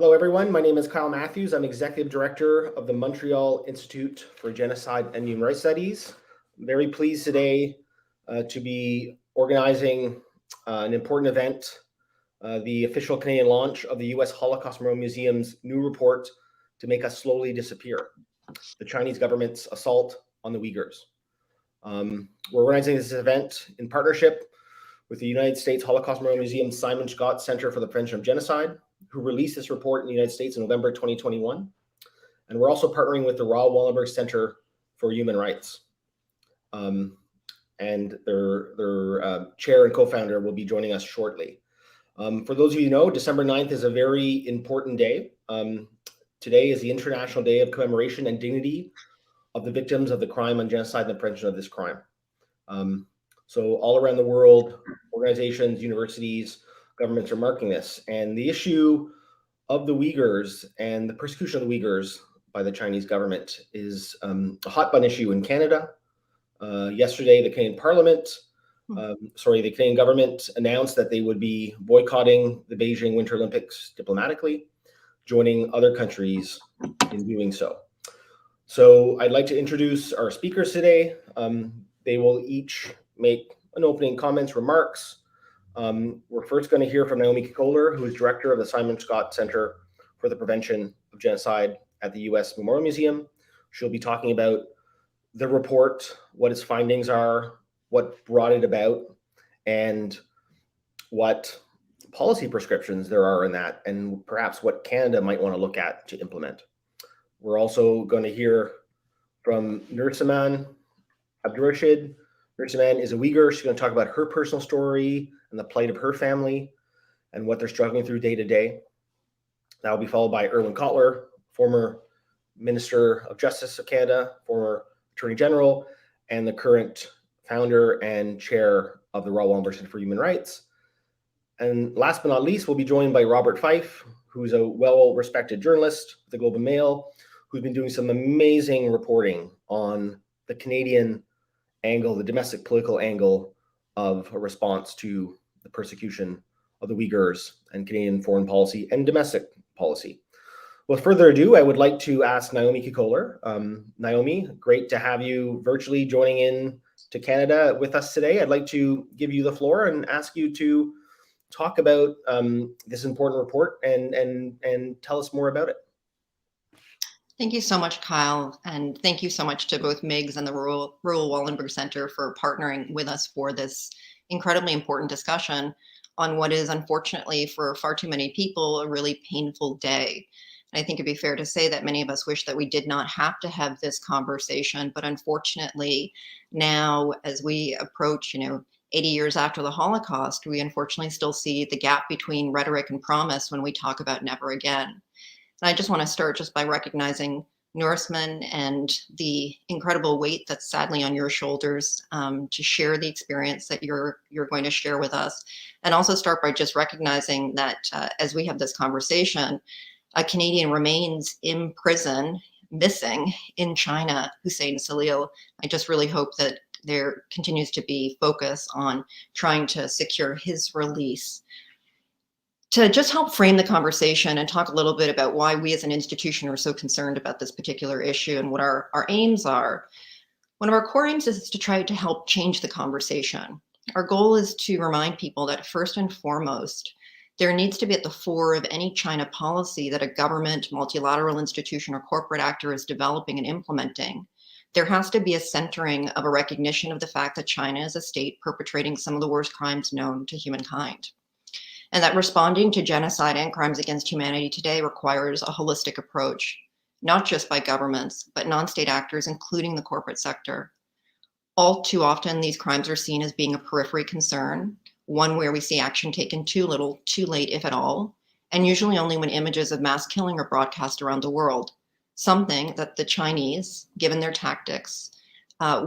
Hello, everyone. My name is Kyle Matthews. I'm Executive Director of the Montreal Institute for Genocide and Human Rights Studies. I'm very pleased today to be organizing an important event, the official Canadian launch of the U.S. Holocaust Memorial Museum's new report to make us slowly disappear, the Chinese government's assault on the Uyghurs. We're organizing this event in partnership with the United States Holocaust Memorial Museum's Simon-Skjodt Center for the Prevention of Genocide, who released this report in the United States in November 2021. And we're also partnering with the Raoul Wallenberg Center for Human Rights. And their chair and co-founder will be joining us shortly. For those of you who know, December 9th is a very important day. Today is the International Day of Commemoration and Dignity of the victims of the crime on genocide and the prevention of this crime. So all around the world, organizations, universities, governments are marking this. And the issue of the Uyghurs and the persecution of the Uyghurs by the Chinese government is a hot button issue in Canada. Yesterday, the Canadian the Canadian government announced that they would be boycotting the Beijing Winter Olympics diplomatically, joining other countries in doing so. So I'd like to introduce our speakers today. They will each make an opening comments, remarks. We're first going to hear from Naomi Kohler, who is director of the Simon-Skjodt Center for the Prevention of Genocide at the U.S. Memorial Museum. She'll be talking about the report, what its findings are, what brought it about, and what policy prescriptions there are in that, and perhaps what Canada might want to look at to implement. We're also going to hear from Nursaman Abdurrashid. Nursaman is a Uyghur. She's going to talk about her personal story and the plight of her family and what they're struggling through day to day. That will be followed by Irwin Cotler, former Minister of Justice of Canada, former Attorney General, and the current founder and chair of the Raoul Wallenberg Center for Human Rights. And last but not least, we'll be joined by Robert Fife, who's a well-respected journalist with the Globe and Mail, who's been doing some amazing reporting on the Canadian angle, the domestic political angle of a response to the persecution of the Uyghurs and Canadian foreign policy and domestic policy. Without further ado, I would like to ask Naomi Kohler. Naomi, great to have you virtually joining in to Canada with us today. I'd like to give you the floor and ask you to talk about this important report and tell us more about it. Thank you so much, Kyle, and thank you so much to both MIGS and the Raoul Wallenberg Center for partnering with us for this incredibly important discussion on what is, unfortunately, for far too many people, a really painful day. And I think it'd be fair to say that many of us wish that we did not have to have this conversation, but unfortunately, now as we approach, 80 years after the Holocaust, we unfortunately still see the gap between rhetoric and promise when we talk about never again. And I just want to start just by recognizing Nursaman and the incredible weight that's sadly on your shoulders to share the experience that you're going to share with us. And also start by just recognizing that as we have this conversation, a Canadian remains in prison, missing in China, Hussein Salil. I just really hope that there continues to be focus on trying to secure his release. To just help frame the conversation and talk a little bit about why we as an institution are so concerned about this particular issue and what our aims are. One of our core aims is to try to help change the conversation. Our goal is to remind people that first and foremost, there needs to be at the fore of any China policy that a government, multilateral institution, or corporate actor is developing and implementing. There has to be a centering of a recognition of the fact that China is a state perpetrating some of the worst crimes known to humankind. And that responding to genocide and crimes against humanity today requires a holistic approach, not just by governments, but non-state actors, including the corporate sector. All too often, these crimes are seen as being a periphery concern, one where we see action taken too little, too late, if at all, and usually only when images of mass killing are broadcast around the world, something that the Chinese, given their tactics,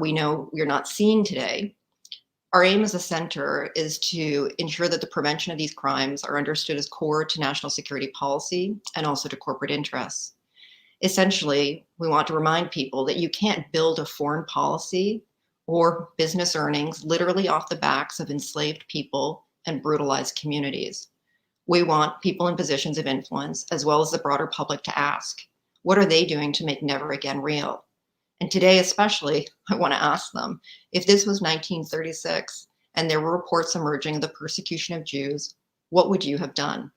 we know we're not seeing today. Our aim as a center is to ensure that the prevention of these crimes are understood as core to national security policy and also to corporate interests. Essentially, we want to remind people that you can't build a foreign policy or business earnings literally off the backs of enslaved people and brutalized communities. We want people in positions of influence, as well as the broader public, to ask, what are they doing to make never again real? And today, especially, I want to ask them, if this was 1936 and there were reports emerging of the persecution of Jews, what would you have done?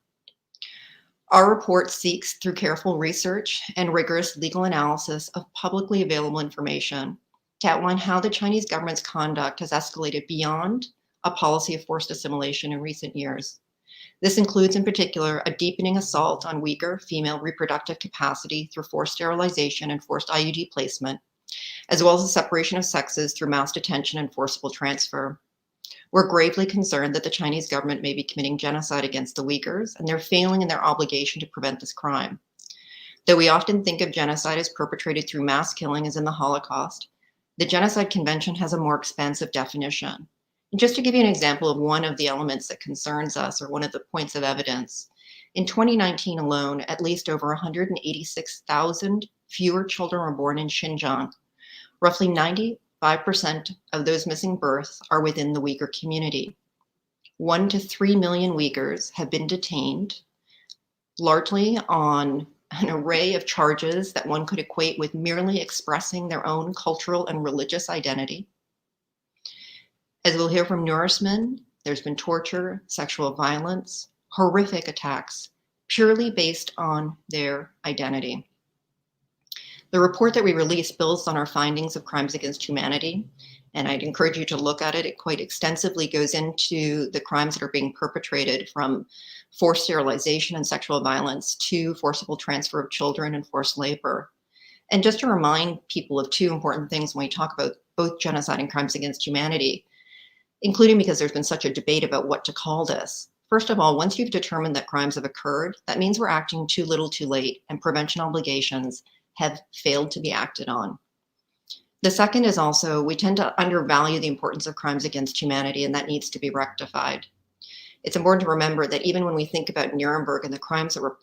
Our report seeks, through careful research and rigorous legal analysis of publicly available information, to outline how the Chinese government's conduct has escalated beyond a policy of forced assimilation in recent years. This includes, in particular, a deepening assault on Uyghur female reproductive capacity through forced sterilization and forced IUD placement, as well as the separation of sexes through mass detention and forcible transfer. We're gravely concerned that the Chinese government may be committing genocide against the Uyghurs, and they're failing in their obligation to prevent this crime. Though we often think of genocide as perpetrated through mass killing, as in the Holocaust, the Genocide Convention has a more expansive definition. And just to give you an example of one of the elements that concerns us, or one of the points of evidence, in 2019 alone, at least over 186,000 fewer children were born in Xinjiang. Roughly 95% of those missing births are within the Uyghur community. 1 to 3 million Uyghurs have been detained, largely on an array of charges that one could equate with merely expressing their own cultural and religious identity. As we'll hear from Nourisman, there's been torture, sexual violence, horrific attacks, purely based on their identity. The report that we released builds on our findings of crimes against humanity, and I'd encourage you to look at it. It quite extensively goes into the crimes that are being perpetrated, from forced sterilization and sexual violence to forcible transfer of children and forced labor. And just to remind people of two important things when we talk about both genocide and crimes against humanity, including because there's been such a debate about what to call this. First of all, once you've determined that crimes have occurred, that means we're acting too little too late, and prevention obligations have failed to be acted on. The second is also, we tend to undervalue the importance of crimes against humanity, and that needs to be rectified. It's important to remember that even when we think about Nuremberg and the crimes that were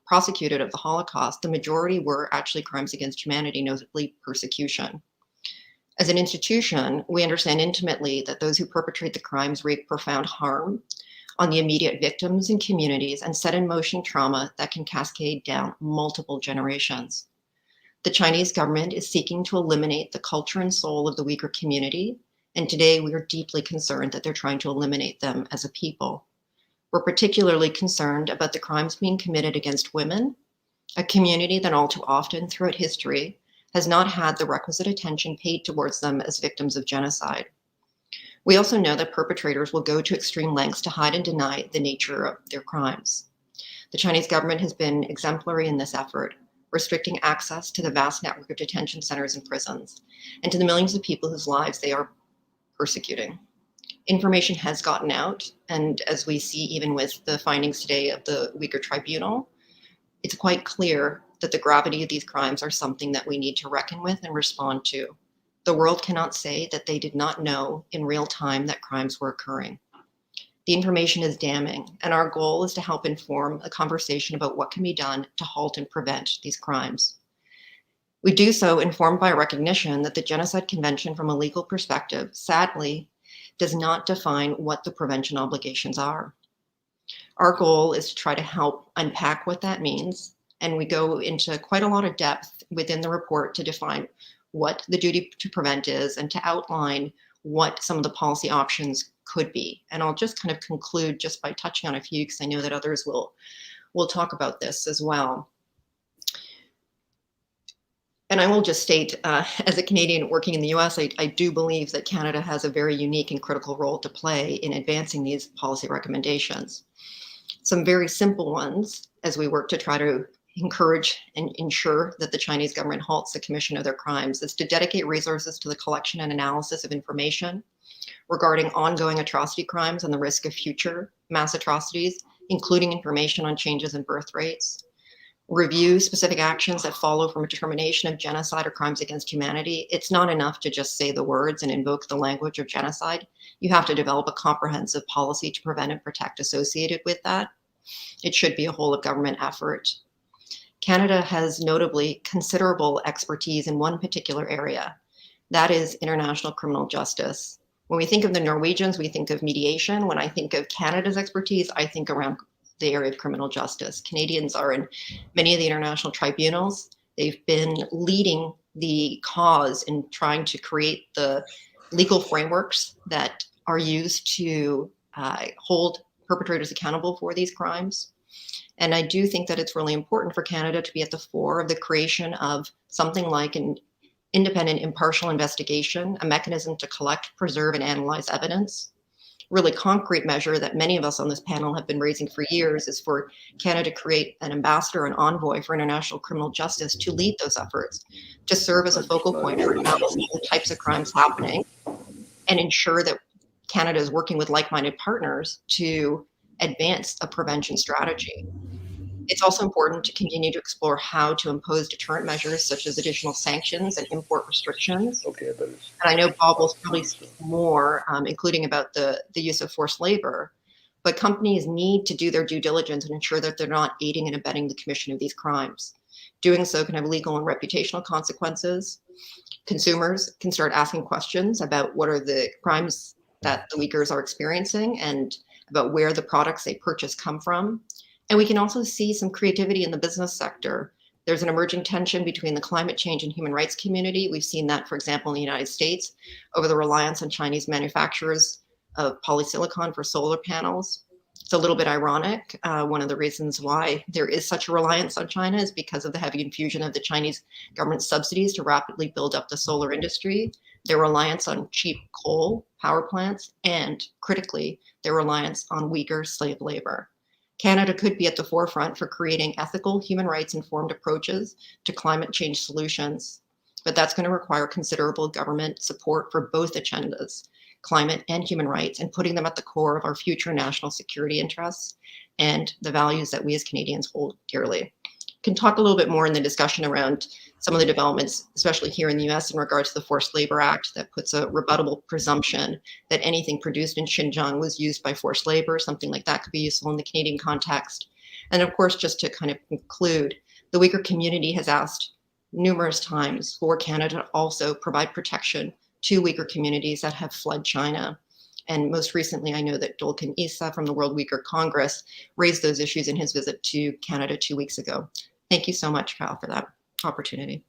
prosecuted of the Holocaust, the majority were actually crimes against humanity, notably persecution. As an institution, we understand intimately that those who perpetrate the crimes wreak profound harm on the immediate victims and communities, and set in motion trauma that can cascade down multiple generations. The Chinese government is seeking to eliminate the culture and soul of the Uyghur community, and today we are deeply concerned that they're trying to eliminate them as a people. We're particularly concerned about the crimes being committed against women, a community that all too often throughout history has not had the requisite attention paid towards them as victims of genocide. We also know that perpetrators will go to extreme lengths to hide and deny the nature of their crimes. The Chinese government has been exemplary in this effort, restricting access to the vast network of detention centers and prisons, and to the millions of people whose lives they are persecuting. Information has gotten out, and as we see even with the findings today of the Uyghur Tribunal, it's quite clear that the gravity of these crimes are something that we need to reckon with and respond to. The world cannot say that they did not know in real time that crimes were occurring. The information is damning, and our goal is to help inform a conversation about what can be done to halt and prevent these crimes. We do so informed by a recognition that the Genocide Convention, from a legal perspective, sadly, does not define what the prevention obligations are. Our goal is to try to help unpack what that means, and we go into quite a lot of depth within the report to define what the duty to prevent is and to outline what some of the policy options could be. And I'll just kind of conclude just by touching on a few, because I know that others will talk about this as well. And I will just state, as a Canadian working in the US, I do believe that Canada has a very unique and critical role to play in advancing these policy recommendations. Some very simple ones, as we work to try to encourage and ensure that the Chinese government halts the commission of their crimes, is to dedicate resources to the collection and analysis of information regarding ongoing atrocity crimes and the risk of future mass atrocities, including information on changes in birth rates. Review specific actions that follow from a determination of genocide or crimes against humanity. It's not enough to just say the words and invoke the language of genocide. You have to develop a comprehensive policy to prevent and protect associated with that. It should be a whole of government effort. Canada has notably considerable expertise in one particular area, that is international criminal justice. When we think of the Norwegians, we think of mediation. When I think of Canada's expertise, I think around the area of criminal justice. Canadians are in many of the international tribunals. They've been leading the cause in trying to create the legal frameworks that are used to hold perpetrators accountable for these crimes. And I do think that it's really important for Canada to be at the fore of the creation of something like an independent, impartial investigation, a mechanism to collect, preserve, and analyze evidence. Really concrete measure that many of us on this panel have been raising for years is for Canada to create an ambassador, an envoy for international criminal justice to lead those efforts, to serve as a focal point for analysis of the types of crimes happening and ensure that Canada is working with like-minded partners to advance a prevention strategy. It's also important to continue to explore how to impose deterrent measures such as additional sanctions and import restrictions. Okay, and I know Bob will probably speak more, including about the use of forced labor, but companies need to do their due diligence and ensure that they're not aiding and abetting the commission of these crimes. Doing so can have legal and reputational consequences. Consumers can start asking questions about what are the crimes that the Uyghurs are experiencing and about where the products they purchase come from. And we can also see some creativity in the business sector. There's an emerging tension between the climate change and human rights community. We've seen that, for example, in the United States, over the reliance on Chinese manufacturers of polysilicon for solar panels. It's a little bit ironic. One of the reasons why there is such a reliance on China is because of the heavy infusion of the Chinese government subsidies to rapidly build up the solar industry, their reliance on cheap coal power plants, and critically, their reliance on Uyghur slave labor. Canada could be at the forefront for creating ethical, human rights informed approaches to climate change solutions, but that's going to require considerable government support for both agendas, climate and human rights, and putting them at the core of our future national security interests and the values that we as Canadians hold dearly. Can talk a little bit more in the discussion around some of the developments, especially here in the US, in regards to the Forced Labor Act that puts a rebuttable presumption that anything produced in Xinjiang was used by forced labor. Something like that could be useful in the Canadian context. And of course, just to kind of conclude, the Uyghur community has asked numerous times for Canada to also provide protection to Uyghur communities that have fled China. And most recently, I know that Dolkan Issa from the World Uyghur Congress raised those issues in his visit to Canada 2 weeks ago. Thank you so much, Kyle, for that opportunity.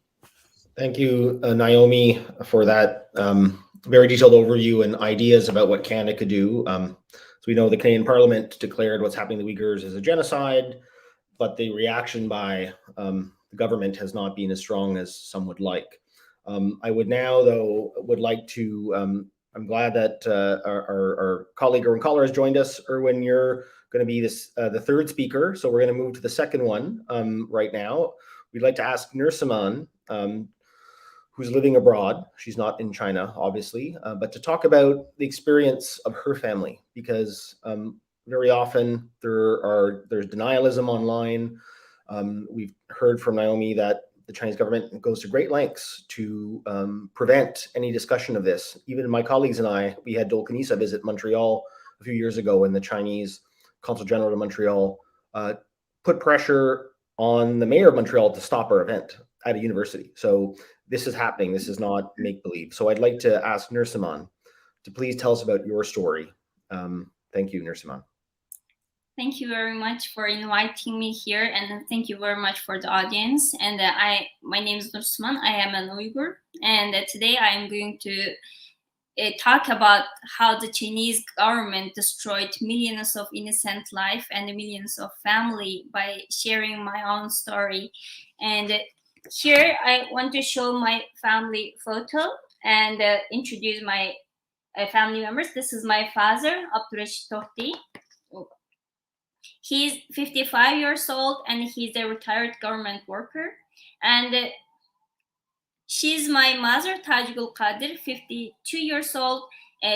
Thank you, Naomi, for that very detailed overview and ideas about what Canada could do. So we know the Canadian Parliament declared what's happening to the Uyghurs as a genocide, but the reaction by the government has not been as strong as some would like. I would now, though, would like to, I'm glad that our colleague Erwin Collar has joined us. Erwin, you're going to be the third speaker, so we're going to move to the second one right now. We'd like to ask Nursaman, who's living abroad. She's not in China, obviously, but to talk about the experience of her family, because very often there's denialism online. We've heard from Naomi that the Chinese government goes to great lengths to prevent any discussion of this. Even my colleagues and I, we had Dolkan Issa visit Montreal a few years ago, and the Chinese Consul General of Montreal put pressure on the mayor of Montreal to stop our event at a university. So this is happening. This is not make-believe. So I'd like to ask Nursaman to please tell us about your story. Thank you, Nursaman. Thank you very much for inviting me here, and thank you very much for the audience. And my name is Nursaman. I am an Uyghur, and today I am going to talk about how the Chinese government destroyed millions of innocent life and millions of family by sharing my own story. And here I want to show my family photo and introduce my family members. This is my father, Abdurrashid Tohti. He's 55 years old and he's a retired government worker. And she's my mother, Tajigul Qadir, 52 years old.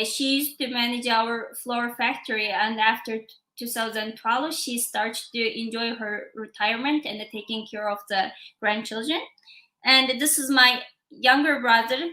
She used to manage our flour factory, and after 2012, she started to enjoy her retirement and taking care of the grandchildren. And this is my younger brother,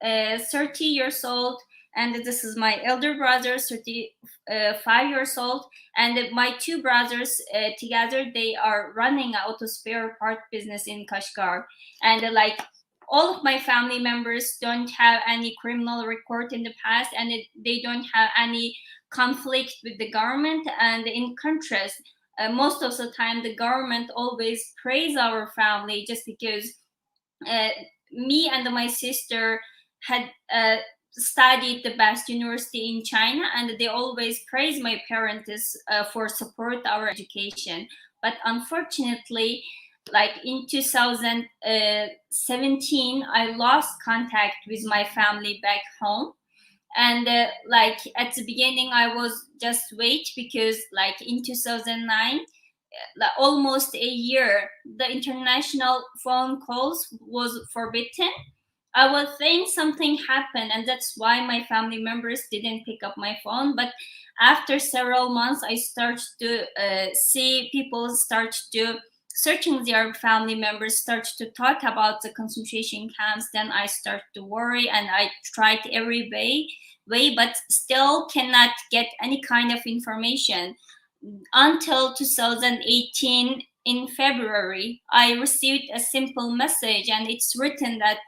30 years old. And this is my elder brother, 35 years old. And my two brothers together, they are running an auto spare part business in Kashgar. And like all of my family members don't have any criminal record in the past, and they don't have any conflict with the government. And in contrast, most of the time the government always praise our family, just because me and my sister had studied the best university in China, and they always praise my parents for support our education. But unfortunately, like in 2017, I lost contact with my family back home. And like at the beginning, I was just wait, because like in 2009, like almost a year, the international phone calls was forbidden. I was think something happened, and that's why my family members didn't pick up my phone. But after several months, I start to see people start to searching their family members, start to talk about the concentration camps. Then I start to worry, and I tried every way, but still cannot get any kind of information. Until 2018, in February, I received a simple message, and it's written that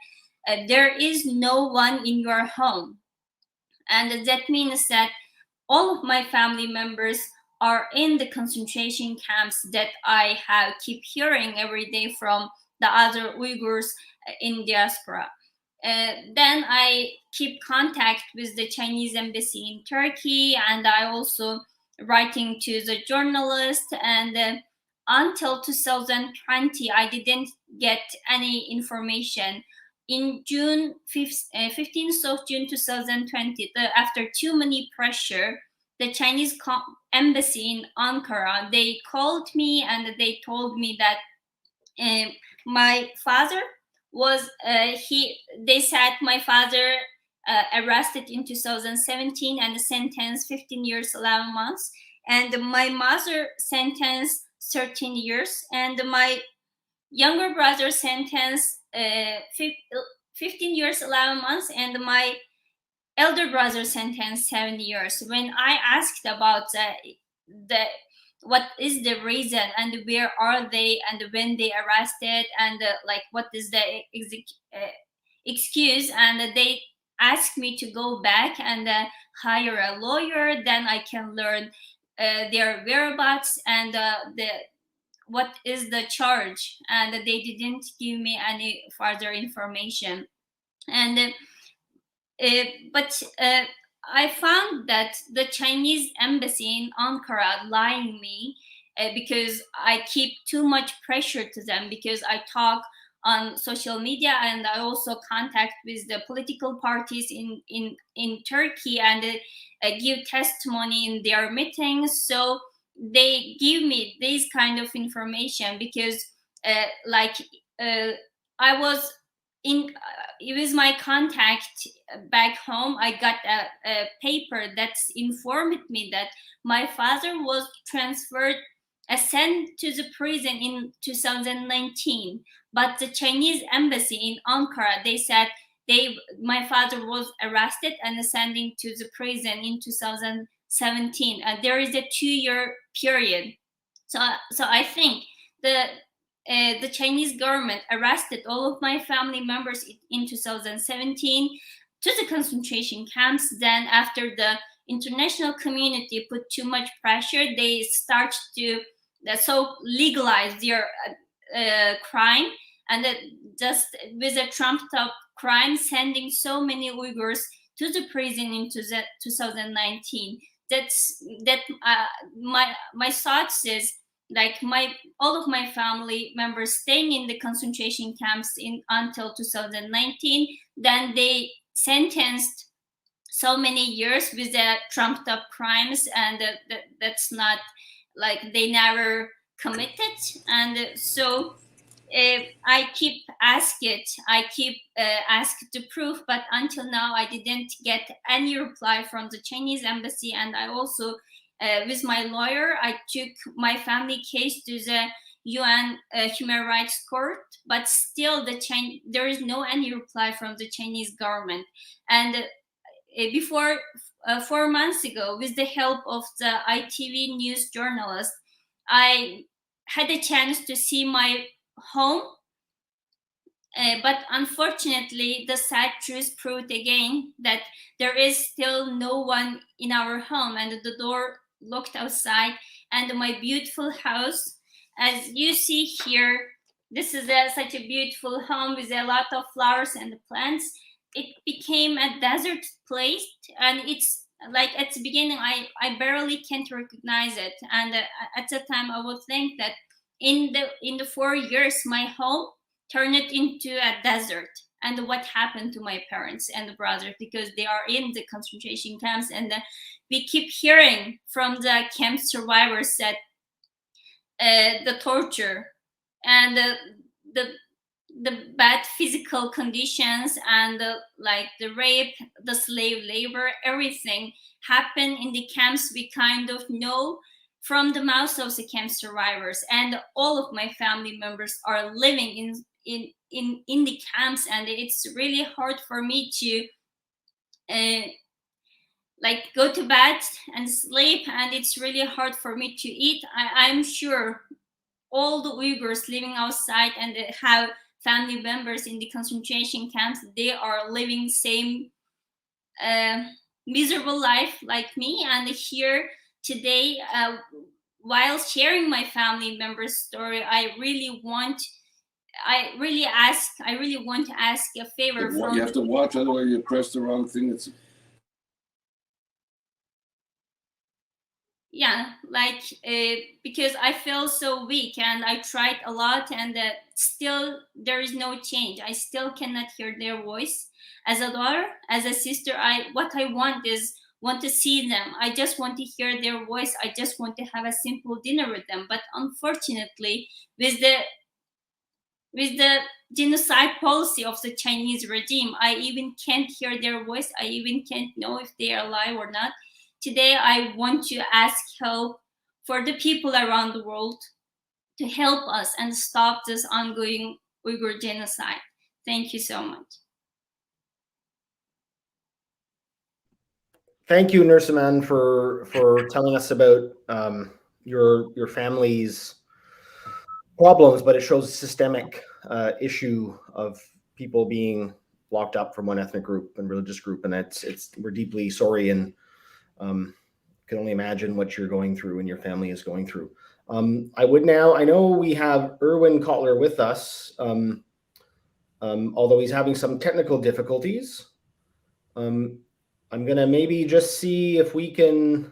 there is no one in your home. And that means that all of my family members are in the concentration camps that I have keep hearing every day from the other Uyghurs in diaspora. Then I keep contact with the Chinese embassy in Turkey, and I also writing to the journalist. And until 2020, I didn't get any information. In 15th of June 2020, after too many pressure, the Chinese embassy in Ankara, they called me and they told me that my father was, they said my father arrested in 2017 and sentenced 15 years, 11 months. And my mother sentenced 13 years. And my younger brother sentenced 15 years, 11 months. And my elder brother sentenced 7 years. When I asked about the what is the reason and where are they and when they arrested, and like what is the excuse, and they asked me to go back and hire a lawyer, then I can learn their whereabouts and what is the charge, and they didn't give me any further information. And but I found that the Chinese embassy in Ankara lying me, because I keep too much pressure to them, because I talk on social media and I also contact with the political parties in Turkey, and give testimony in their meetings. So they give me this kind of information, because I was in with my contact back home. I got a paper that informed me that my father was transferred, sent to the prison in 2019. But the Chinese embassy in Ankara, they said my father was arrested and sending to the prison in 2017. There is a 2-year period. So I think the Chinese government arrested all of my family members in 2017 to the concentration camps. Then after the international community put too much pressure, they start to legalize their crime, and just with a trumped up crime, sending so many Uyghurs to the prison in 2019. My thoughts is like all of my family members staying in the concentration camps until 2019. Then they sentenced so many years with the trumped up crimes, and that's not like they never committed. And so I keep ask to prove, but until now I didn't get any reply from the Chinese embassy. And I also with my lawyer, I took my family case to the UN Human Rights Court, but still there is no any reply from the Chinese government. And before 4 months ago, with the help of the ITV news journalist, I had a chance to see my home But unfortunately, the sad truth proved again that there is still no one in our home, and the door looked outside, and my beautiful house, as you see here, this is such a beautiful home with a lot of flowers and plants. It became a desert place, and it's like at the beginning, I barely can't recognize it, and at the time, I would think that in the 4 years, my home turned it into a desert. And what happened to my parents and the brothers, because they are in the concentration camps, and we keep hearing from the camp survivors that the torture and the bad physical conditions and like the rape, the slave labor, everything happened in the camps. We kind of know from the mouths of the camp survivors, and all of my family members are living in the camps, and it's really hard for me to like go to bed and sleep, and it's really hard for me to eat. I'm sure all the Uyghurs living outside and have family members in the concentration camps, they are living same miserable life like me. And here today, while sharing my family members' story, I really want to ask a favor from you have to watch, otherwise you press the wrong thing. It's yeah, like because I feel so weak, and I tried a lot, and still there is no change. I still cannot hear their voice. As a daughter, as a sister, what I want to see them. I just want to hear their voice. I just want to have a simple dinner with them. But unfortunately, with the genocide policy of the Chinese regime, I even can't hear their voice. I even can't know if they are alive or not. Today, I want to ask help for the people around the world to help us and stop this ongoing Uyghur genocide. Thank you so much. Thank you, Nursaman, for telling us about your family's problems, but it shows a systemic issue of people being locked up from one ethnic group and religious group, and we're deeply sorry, and can only imagine what you're going through and your family is going through. I know we have Erwin Kotler with us, although he's having some technical difficulties. I'm gonna maybe just see if we can.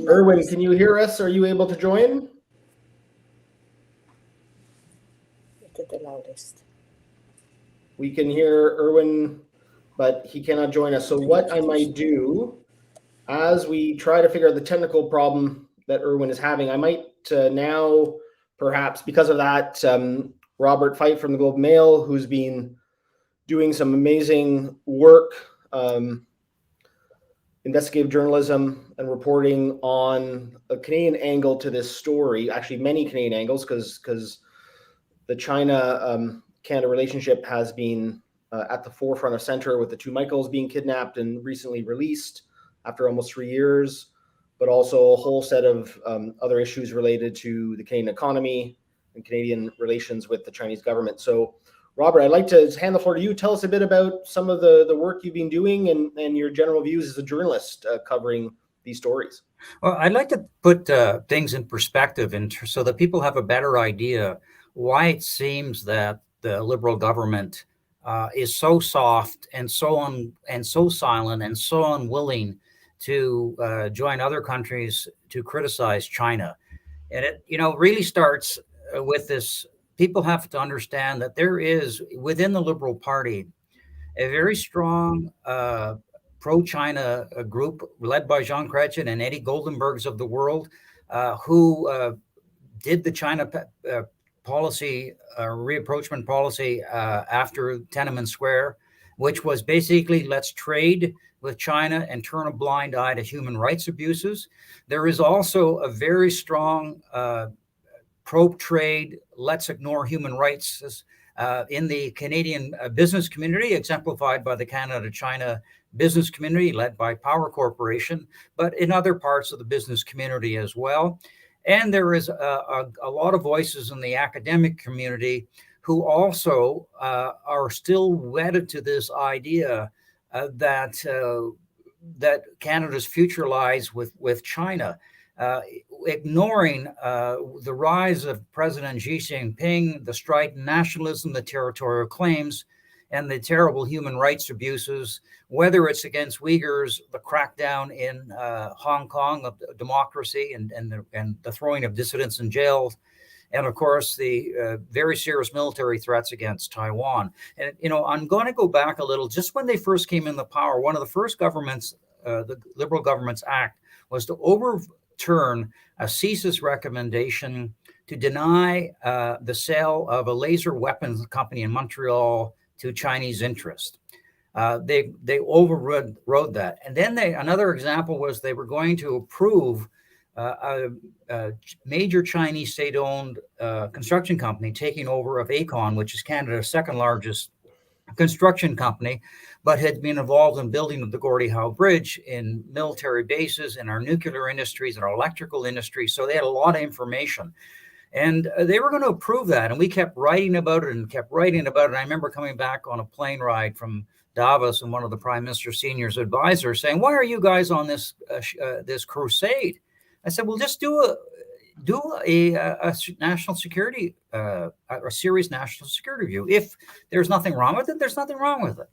Erwin, can you hear us? Are you able to join? The loudest. We can hear Erwin, but he cannot join us. So what I might do, as we try to figure out the technical problem that Erwin is having, I might now, perhaps because of that, Robert Fife from the Globe and Mail, who's been doing some amazing work, investigative journalism and reporting on a Canadian angle to this story, actually many Canadian angles, because the China-Canada relationship has been at the forefront of center, with the two Michaels being kidnapped and recently released after almost 3 years, but also a whole set of other issues related to the Canadian economy and Canadian relations with the Chinese government. So, Robert, I'd like to hand the floor to you. Tell us a bit about some of the work you've been doing and your general views as a journalist covering these stories. Well, I'd like to put things in perspective so that people have a better idea why it seems that the Liberal government is so soft and so silent and so unwilling to join other countries to criticize China. And it, really starts with this. People have to understand that there is within the Liberal Party a very strong pro-China group led by Jean Chrétien and Eddie Goldenbergs of the world, who did the China policy, reapproachment policy after Tiananmen Square, which was basically let's trade with China and turn a blind eye to human rights abuses. There is also a very strong pro-trade, let's ignore human rights in the Canadian business community, exemplified by the Canada-China business community led by Power Corporation, but in other parts of the business community as well. And there is a lot of voices in the academic community who also are still wedded to this idea that Canada's future lies with China, ignoring the rise of President Xi Jinping, the strident nationalism, the territorial claims, and the terrible human rights abuses, whether it's against Uyghurs, the crackdown in Hong Kong of democracy and the throwing of dissidents in jails, and of course the very serious military threats against Taiwan. And I'm going to go back a little. Just when they first came into power, one of the first governments, the Liberal Governments Act, was to overturn a CSIS recommendation to deny the sale of a laser weapons company in Montreal to Chinese interest. They overrode that. And then another example was they were going to approve a major Chinese state-owned construction company taking over of Aecon, which is Canada's second largest construction company, but had been involved in building the Gordie Howe Bridge, in military bases, in our nuclear industries, in our electrical industry. So they had a lot of information. And they were going to approve that. And we kept writing about it and kept writing about it. And I remember coming back on a plane ride from Davos, and one of the Prime Minister's senior advisors saying, "Why are you guys on this crusade?" I said, "Well, just do a national security, a serious national security review. If there's nothing wrong with it, there's nothing wrong with it."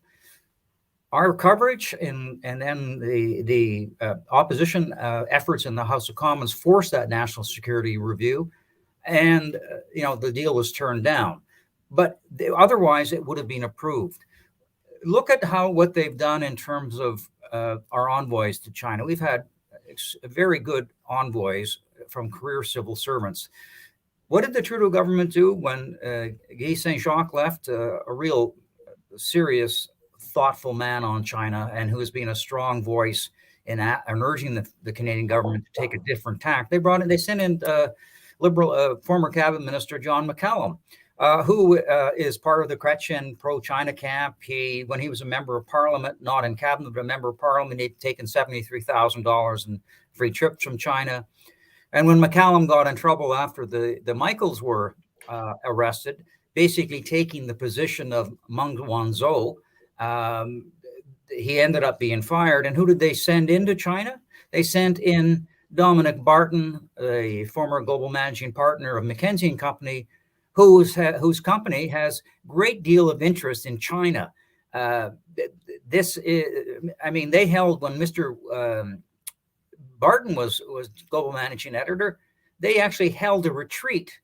Our coverage and then the opposition efforts in the House of Commons forced that national security review. And, the deal was turned down, but otherwise it would have been approved. Look at what they've done in terms of our envoys to China. We've had very good envoys from career civil servants. What did the Trudeau government do when Guy Saint-Jacques left? A real serious, thoughtful man on China, and who has been a strong voice in urging the Canadian government to take a different tack. They sent in Liberal former cabinet minister John McCallum, who is part of the Chrétien pro-China camp. When he was a member of parliament, not in cabinet, but a member of parliament, he'd taken $73,000 in free trips from China. And when McCallum got in trouble after the Michaels were arrested, basically taking the position of Meng Wanzhou, he ended up being fired. And who did they send into China? They sent in Dominic Barton, the former global managing partner of McKinsey & Company, whose company has great deal of interest in China. They held, when Mr. Barton was global managing editor, they actually held a retreat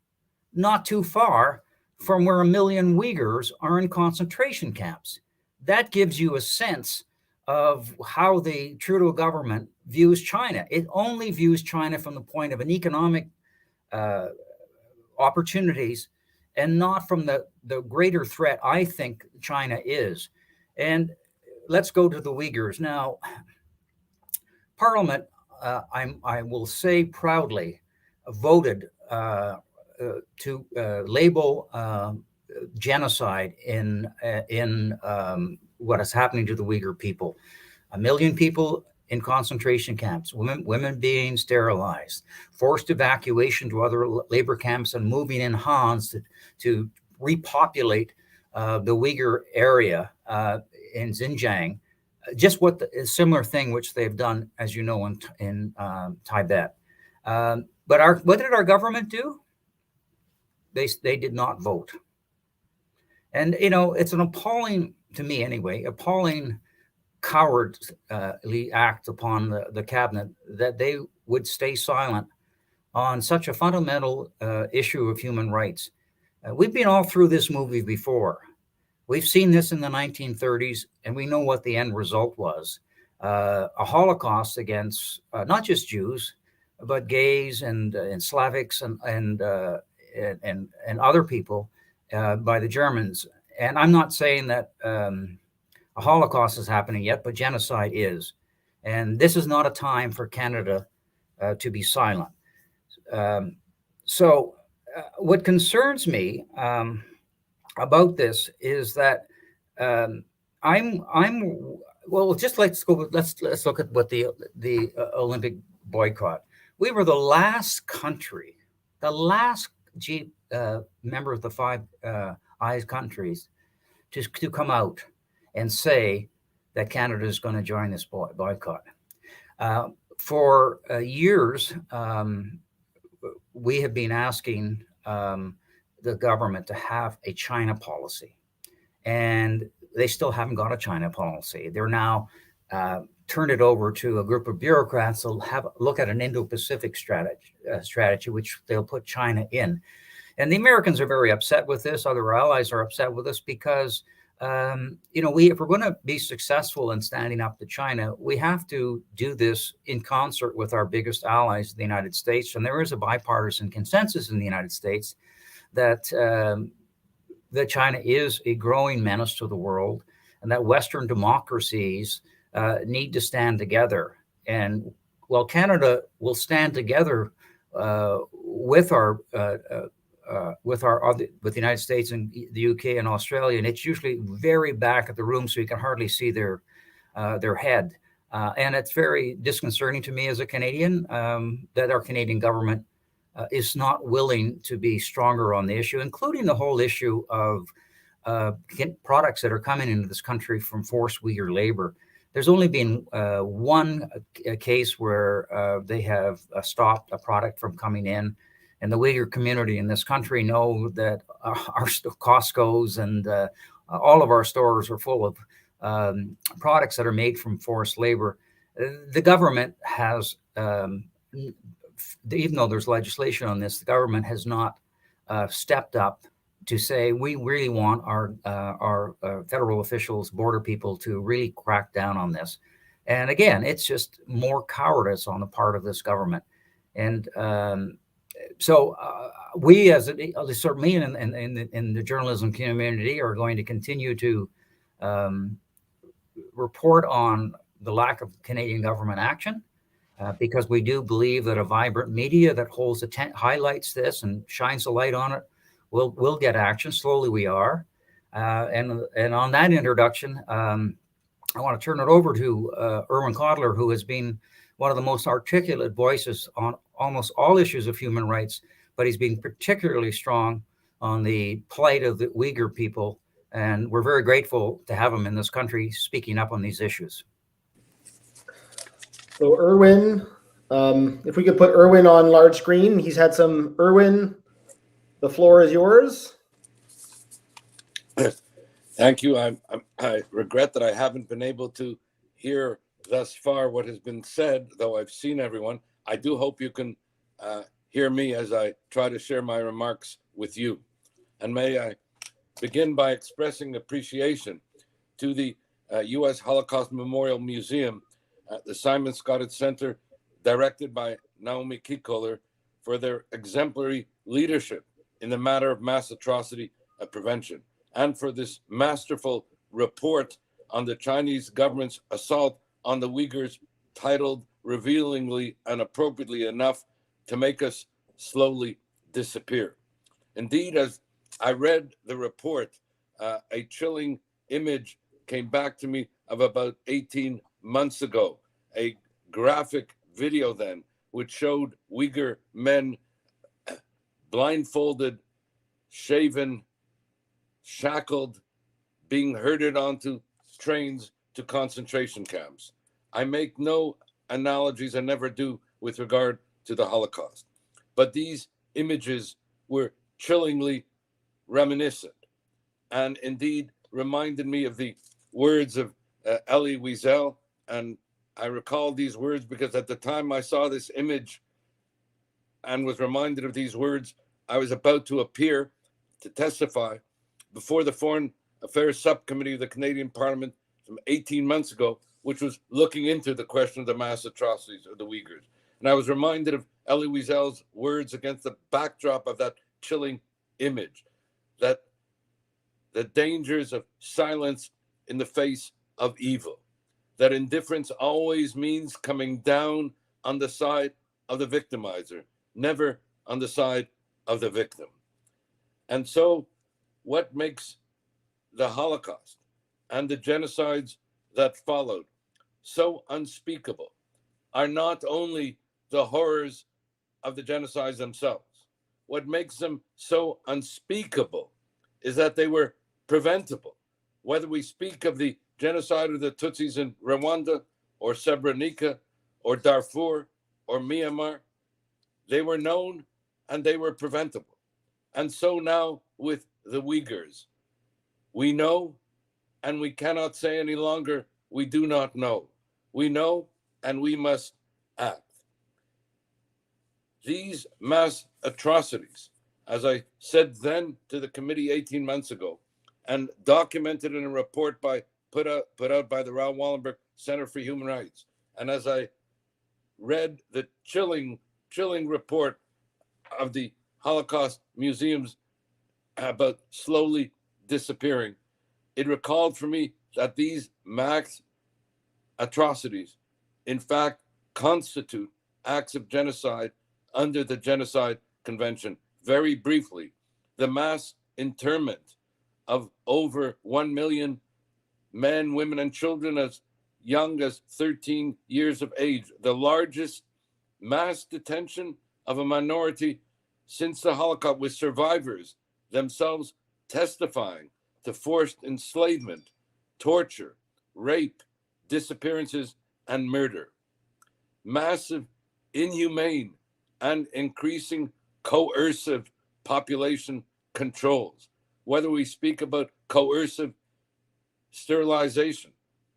not too far from where 1 million Uyghurs are in concentration camps. That gives you a sense of how the Trudeau government views China. It only views China from the point of an economic opportunities, and not from the greater threat I think China is. And let's go to the Uyghurs now. Parliament, I will say proudly, voted to label genocide in what is happening to the Uyghur people. 1 million people in concentration camps, women being sterilized, forced evacuation to other labor camps, and moving in Hans to repopulate the Uyghur area in Xinjiang. Just a similar thing which they've done, as you know, in Tibet. But what did our government do? They did not vote. And, it's an appalling, to me anyway, appalling cowardly act upon the cabinet that they would stay silent on such a fundamental issue of human rights. We've been all through this movie before. We've seen this in the 1930s, and we know what the end result was. A Holocaust against not just Jews, but gays and Slavics and other people by the Germans. And I'm not saying that a Holocaust is happening yet, but genocide is. And this is not a time for Canada to be silent. So what concerns me about this is that let's look at what the Olympic boycott. We were the last country, the last member of the 5 countries to come out and say that Canada is going to join this boycott. For years, we have been asking the government to have a China policy, and they still haven't got a China policy. They're now turned it over to a group of bureaucrats to look at an Indo-Pacific strategy, which they'll put China in. And the Americans are very upset with this. Other allies are upset with us because, if we're going to be successful in standing up to China, we have to do this in concert with our biggest allies, the United States. And there is a bipartisan consensus in the United States that China is a growing menace to the world, and that Western democracies need to stand together. And while Canada will stand together with the United States and the UK and Australia, and it's usually very back of the room, so you can hardly see their head. And it's very disconcerting to me as a Canadian that our Canadian government is not willing to be stronger on the issue, including the whole issue of products that are coming into this country from forced Uyghur labor. There's only been one case where they have stopped a product from coming in. And the Uyghur community in this country know that our Costco's and all of our stores are full of products that are made from forced labor. The government has, even though there's legislation on this, the government has not stepped up to say, we really want our federal officials, border people, to really crack down on this. And again, it's just more cowardice on the part of this government. And so we, as sort of me in the journalism community, are going to continue to report on the lack of Canadian government action, because we do believe that a vibrant media that highlights this and shines a light on it will get action. Slowly we are. And on that introduction, I want to turn it over to Erwin Codler, who has been one of the most articulate voices on almost all issues of human rights, but he's been particularly strong on the plight of the Uyghur people. And we're very grateful to have him in this country speaking up on these issues. So Erwin, if we could put Erwin on large screen. He's had some, Erwin, the floor is yours. Thank you. I regret that I haven't been able to hear thus far what has been said, though I've seen everyone. I do hope you can hear me as I try to share my remarks with you. And may I begin by expressing appreciation to the U.S. Holocaust Memorial Museum at the Simon-Skjodt Center, directed by Naomi Kikoler, for their exemplary leadership in the matter of mass atrocity prevention, and for this masterful report on the Chinese government's assault on the Uyghurs, titled revealingly and appropriately enough to make us slowly disappear. Indeed, as I read the report, a chilling image came back to me of about 18 months ago, a graphic video then, which showed Uyghur men blindfolded, shaven, shackled, being herded onto trains to concentration camps. I make no analogies, I never do, with regard to the Holocaust. But these images were chillingly reminiscent, and indeed reminded me of the words of Elie Wiesel. And I recall these words because at the time I saw this image and was reminded of these words, I was about to appear to testify before the Foreign Affairs Subcommittee of the Canadian Parliament some 18 months ago, which was looking into the question of the mass atrocities of the Uyghurs. And I was reminded of Elie Wiesel's words against the backdrop of that chilling image, that the dangers of silence in the face of evil, that indifference always means coming down on the side of the victimizer, never on the side of the victim. And so what makes the Holocaust and the genocides that followed so unspeakable are not only the horrors of the genocides themselves. What makes them so unspeakable is that they were preventable. Whether we speak of the genocide of the Tutsis in Rwanda or Srebrenica or Darfur or Myanmar, they were known and they were preventable. And so now with the Uyghurs, we know and we cannot say any longer, we do not know. We know and we must act. These mass atrocities, as I said then to the committee 18 months ago, and documented in a report put out by the Raoul Wallenberg Center for Human Rights, and as I read the chilling report of the Holocaust museums about slowly disappearing, it recalled for me that these mass atrocities, in fact, constitute acts of genocide under the Genocide Convention. Very briefly, the mass internment of over 1 million men, women, and children as young as 13 years of age, the largest mass detention of a minority since the Holocaust, with survivors themselves testifying to forced enslavement, torture, rape, disappearances, and murder. Massive, inhumane, and increasing coercive population controls, whether we speak about coercive sterilization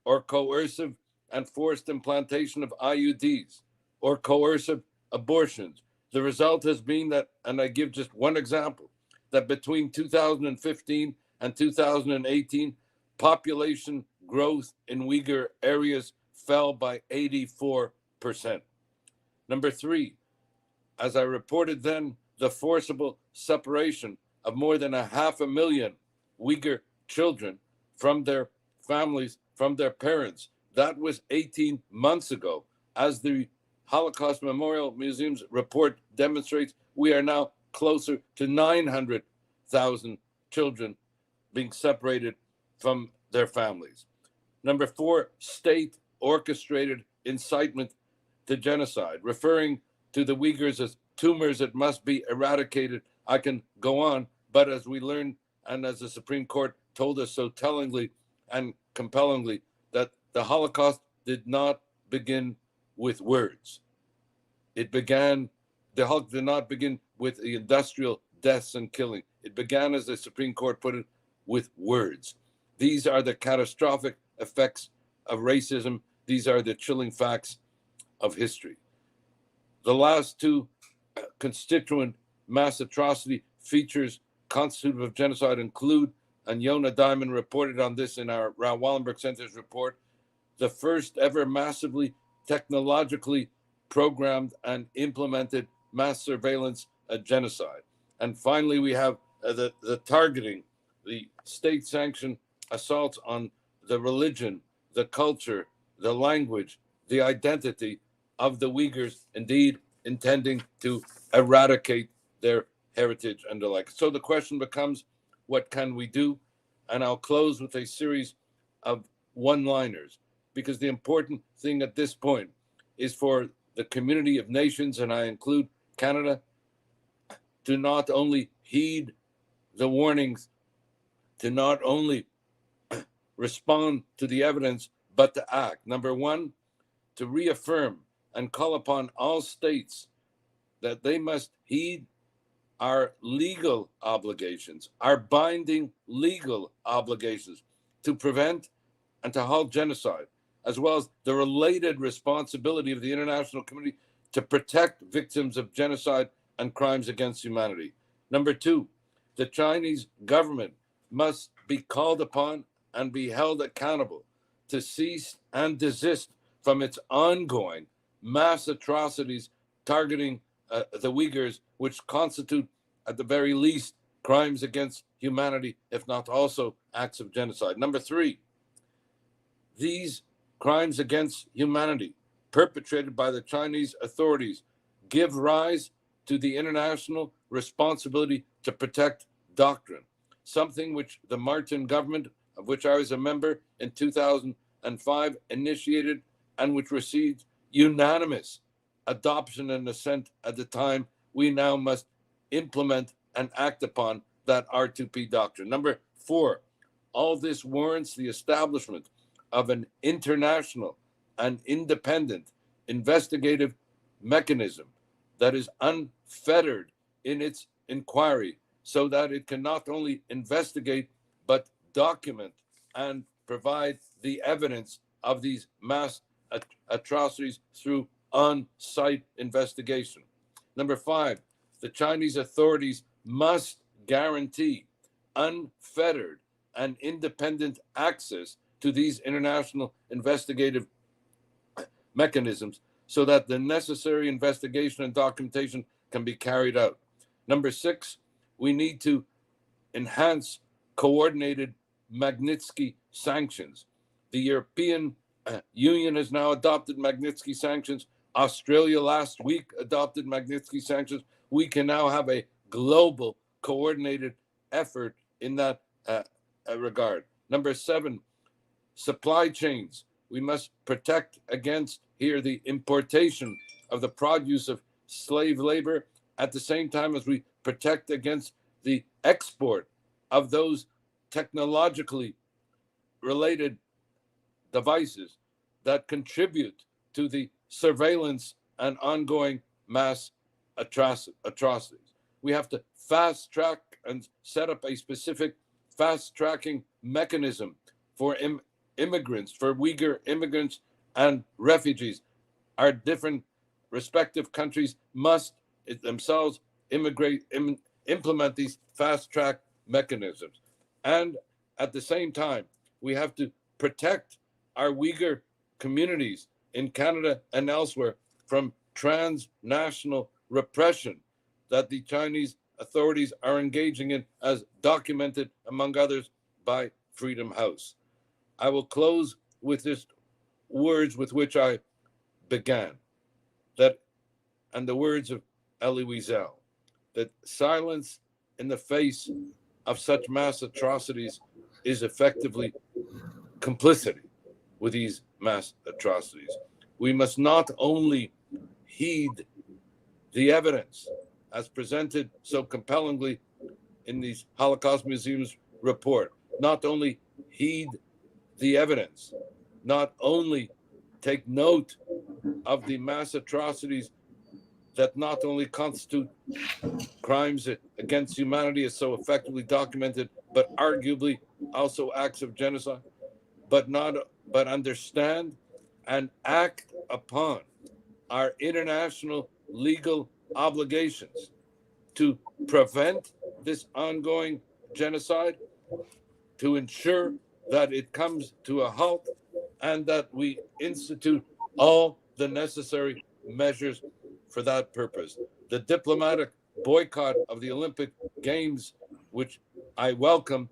or coercive and forced implantation of IUDs or coercive abortions. The result has been that, and I give just one example, that between 2015 and 2018, population growth in Uyghur areas fell by 84%. Number three, as I reported then, the forcible separation of more than 500,000 Uyghur children from their families, from their parents. That was 18 months ago. As the Holocaust Memorial Museum's report demonstrates, we are now closer to 900,000 children being separated from their families. Number four, state orchestrated incitement to genocide, referring to the Uyghurs as tumors that must be eradicated. I can go on, but as we learned, and as the Supreme Court told us so tellingly and compellingly, that the Holocaust did not begin with words. The Holocaust did not begin with the industrial deaths and killing. It began, as the Supreme Court put it, with words. These are the catastrophic effects of racism. These are the chilling facts of history. The last two constituent mass atrocity features constitutive of genocide include, and Yona Diamond reported on this in our Raoul Wallenberg Center's report, the first ever massively technologically programmed and implemented mass surveillance genocide. And finally, we have the targeting, the state-sanctioned assaults on the religion, the culture, the language, the identity of the Uyghurs, indeed intending to eradicate their heritage and the like. So the question becomes, what can we do? And I'll close with a series of one-liners, because the important thing at this point is for the community of nations, and I include Canada, to not only heed the warnings, to not only respond to the evidence, but to act. Number one, to reaffirm and call upon all states that they must heed our legal obligations, our binding legal obligations to prevent and to halt genocide, as well as the related responsibility of the international community to protect victims of genocide and crimes against humanity. Number two, the Chinese government must be called upon and be held accountable to cease and desist from its ongoing mass atrocities targeting the Uyghurs, which constitute, at the very least, crimes against humanity, if not also acts of genocide. Number three, these crimes against humanity perpetrated by the Chinese authorities give rise to the international responsibility to protect doctrine, something which the Martin government, of which I was a member in 2005, initiated and which received unanimous adoption and assent at the time. We now must implement and act upon that R2P doctrine. Number 4, all this warrants the establishment of an international and independent investigative mechanism that is unfettered in its inquiry, so that it can not only investigate but document and provide the evidence of these mass atrocities through on-site investigation. Number 5, the Chinese authorities must guarantee unfettered and independent access to these international investigative mechanisms so that the necessary investigation and documentation can be carried out. Number 6, we need to enhance coordinated Magnitsky sanctions. The European Union has now adopted Magnitsky sanctions. Australia last week adopted Magnitsky sanctions. We can now have a global coordinated effort in that regard. Number 7, supply chains. We must protect against here the importation of the produce of slave labor at the same time as we protect against the export of those technologically related devices that contribute to the surveillance and ongoing mass atrocities. We have to fast track and set up a specific fast tracking mechanism for immigrants, for Uyghur immigrants and refugees. Our different respective countries must themselves implement these fast track mechanisms. And at the same time, we have to protect our Uyghur communities in Canada and elsewhere from transnational repression that the Chinese authorities are engaging in, as documented, among others, by Freedom House. I will close with this words with which I began, that, and the words of Elie Wiesel, that silence in the face of such mass atrocities is effectively complicity with these mass atrocities. We must not only heed the evidence as presented so compellingly in the Holocaust Museum's report, not only heed the evidence, not only take note of the mass atrocities that not only constitute crimes against humanity as so effectively documented, but arguably also acts of genocide, but understand and act upon our international legal obligations to prevent this ongoing genocide, to ensure that it comes to a halt, and that we institute all the necessary measures for that purpose. The diplomatic boycott of the Olympic Games, which I welcome,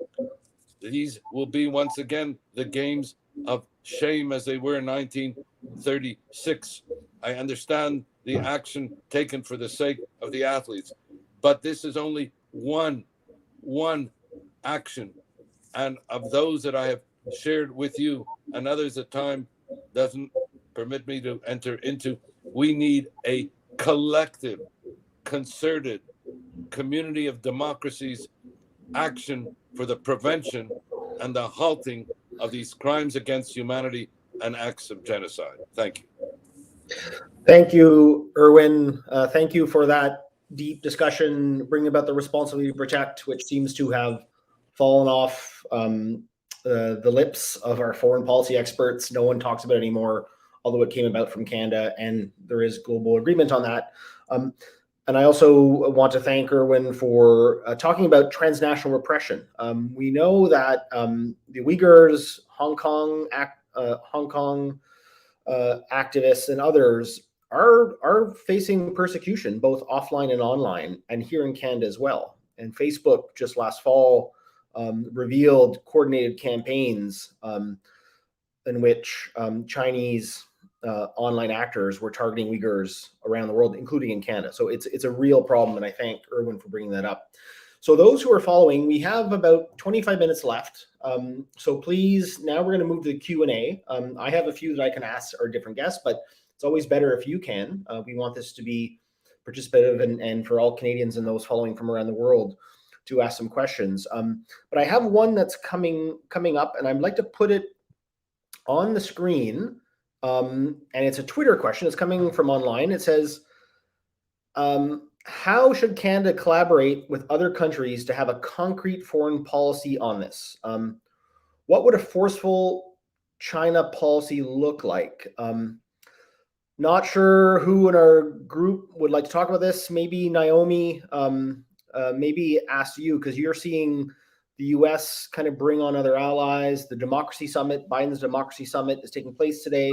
these will be once again the games of shame as they were in 1936. I understand the action taken for the sake of the athletes, but this is only one action, and of those that I have shared with you and others that time doesn't permit me to enter into, we need a collective, concerted community of democracies action for the prevention and the halting of these crimes against humanity and acts of genocide. Thank you. Thank you, Erwin. Thank you for that deep discussion, bringing about the responsibility to protect, which seems to have fallen off the lips of our foreign policy experts. No one talks about it anymore, although it came about from Canada, and there is global agreement on that. And I also want to thank Erwin for talking about transnational repression. We know that the Uyghurs, Hong Kong activists, and others are facing persecution, both offline and online, and here in Canada as well. And Facebook just last fall revealed coordinated campaigns in which Chinese online actors were targeting Uyghurs around the world, including in Canada. So it's a real problem, and I thank Erwin for bringing that up. So those who are following, we have about 25 minutes left. So please, now we're going to move to the Q&A. I have a few that I can ask our different guests, but it's always better if you can. We want this to be participative and for all Canadians and those following from around the world to ask some questions. But I have one that's coming up, and I'd like to put it on the screen. And it's a Twitter question. It's coming from online. It says, how should Canada collaborate with other countries to have a concrete foreign policy on this? What would a forceful China policy look like? Not sure who in our group would like to talk about this. Maybe Naomi, maybe ask you, because you're seeing the US kind of bring on other allies. The Democracy Summit, Biden's Democracy Summit is taking place today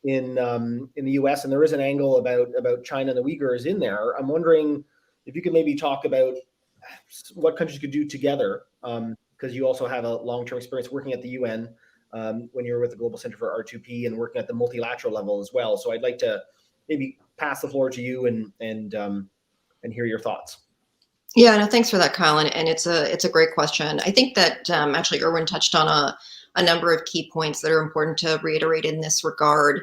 in the US, and there is an angle about China and the Uyghurs in there. I'm wondering if you could maybe talk about what countries could do together, because you also have a long-term experience working at the UN when you were with the Global Center for R2P and working at the multilateral level as well. So I'd like to maybe pass the floor to you and hear your thoughts. Yeah, no, thanks for that, Kyle. And it's a great question. I think that actually Erwin touched on a number of key points that are important to reiterate in this regard.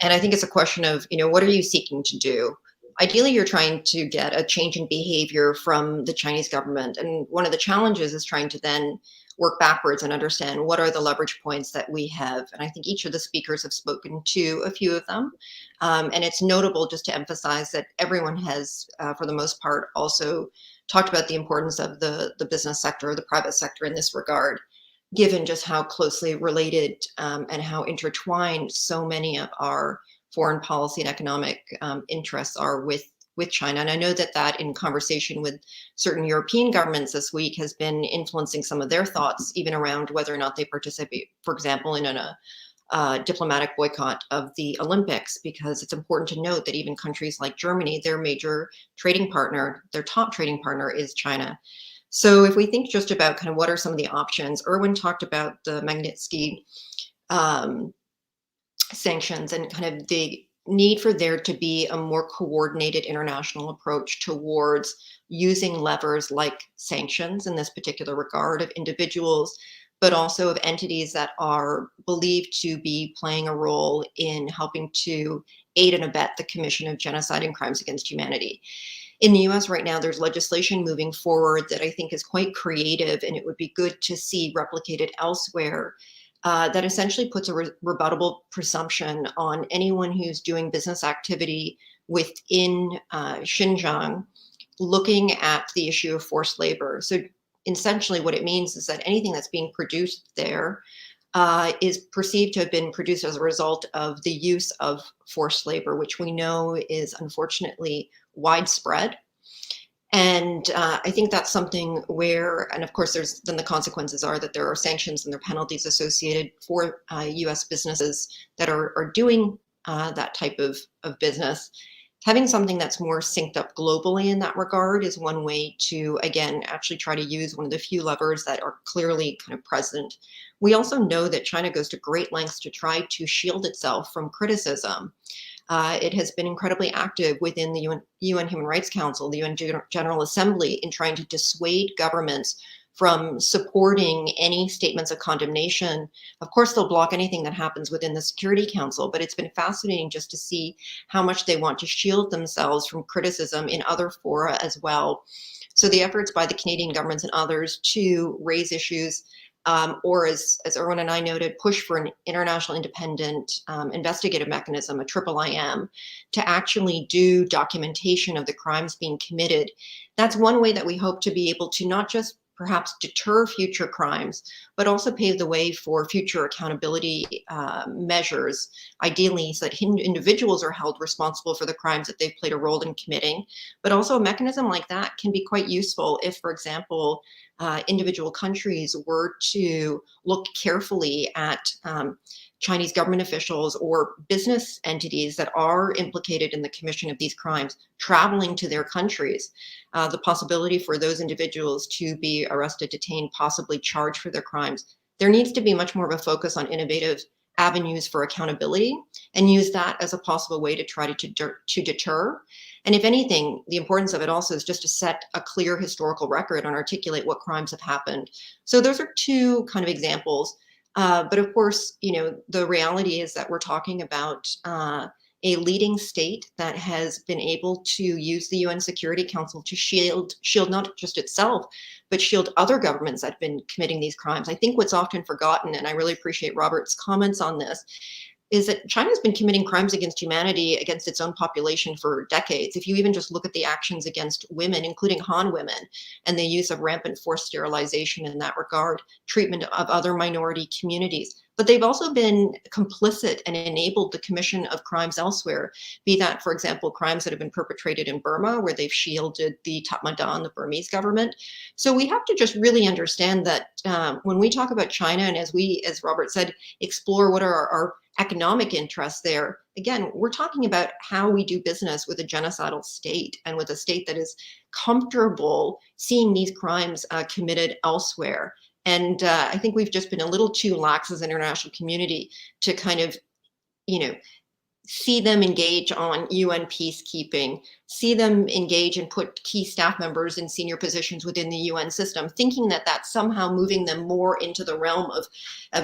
And I think it's a question of, what are you seeking to do? Ideally, you're trying to get a change in behavior from the Chinese government. And one of the challenges is trying to then work backwards and understand what are the leverage points that we have. And I think each of the speakers have spoken to a few of them. And it's notable just to emphasize that everyone has, for the most part, also talked about the importance of the business sector or the private sector in this regard, given just how closely related and how intertwined so many of our foreign policy and economic interests are with China. And I know that in conversation with certain European governments this week has been influencing some of their thoughts, even around whether or not they participate, for example, in a diplomatic boycott of the Olympics, because it's important to note that even countries like Germany, their major trading partner, their top trading partner is China. So if we think just about kind of what are some of the options, Erwin talked about the Magnitsky sanctions and kind of the need for there to be a more coordinated international approach towards using levers like sanctions in this particular regard of individuals, but also of entities that are believed to be playing a role in helping to aid and abet the commission of genocide and crimes against humanity. In the US right now, there's legislation moving forward that I think is quite creative, and it would be good to see replicated elsewhere, that essentially puts a rebuttable presumption on anyone who's doing business activity within Xinjiang, looking at the issue of forced labor. So essentially what it means is that anything that's being produced there is perceived to have been produced as a result of the use of forced labor, which we know is unfortunately widespread. And I think that's something where, and of course, then the consequences are that there are sanctions and there are penalties associated for US businesses that are doing that type of business. Having something that's more synced up globally in that regard is one way to, again, actually try to use one of the few levers that are clearly kind of present. We also know that China goes to great lengths to try to shield itself from criticism. It has been incredibly active within the UN Human Rights Council, the UN General Assembly, in trying to dissuade governments from supporting any statements of condemnation. Of course, they'll block anything that happens within the Security Council, but it's been fascinating just to see how much they want to shield themselves from criticism in other fora as well. So the efforts by the Canadian governments and others to raise issues, or as Erwin and I noted, push for an international independent investigative mechanism, a IIIM, to actually do documentation of the crimes being committed. That's one way that we hope to be able to not just perhaps deter future crimes, but also pave the way for future accountability measures, ideally so that individuals are held responsible for the crimes that they've played a role in committing. But also a mechanism like that can be quite useful if, for example, individual countries were to look carefully at Chinese government officials or business entities that are implicated in the commission of these crimes traveling to their countries. The possibility for those individuals to be arrested, detained, possibly charged for their crimes. There needs to be much more of a focus on innovative avenues for accountability and use that as a possible way to try to deter. And if anything, the importance of it also is just to set a clear historical record and articulate what crimes have happened. So those are two kind of examples. But of course, the reality is that we're talking about a leading state that has been able to use the UN Security Council to shield not just itself, but shield other governments that have been committing these crimes. I think what's often forgotten, and I really appreciate Robert's comments on this, is that China's been committing crimes against humanity, against its own population for decades. If you even just look at the actions against women, including Han women, and the use of rampant forced sterilization in that regard, treatment of other minority communities. But they've also been complicit and enabled the commission of crimes elsewhere, be that, for example, crimes that have been perpetrated in Burma, where they've shielded the Tatmadaw, the Burmese government. So we have to just really understand that when we talk about China, and as Robert said, explore what are our economic interests there, again, we're talking about how we do business with a genocidal state and with a state that is comfortable seeing these crimes committed elsewhere. And I think we've just been a little too lax as an international community to kind of, see them engage on UN peacekeeping, see them engage and put key staff members in senior positions within the UN system, thinking that that's somehow moving them more into the realm of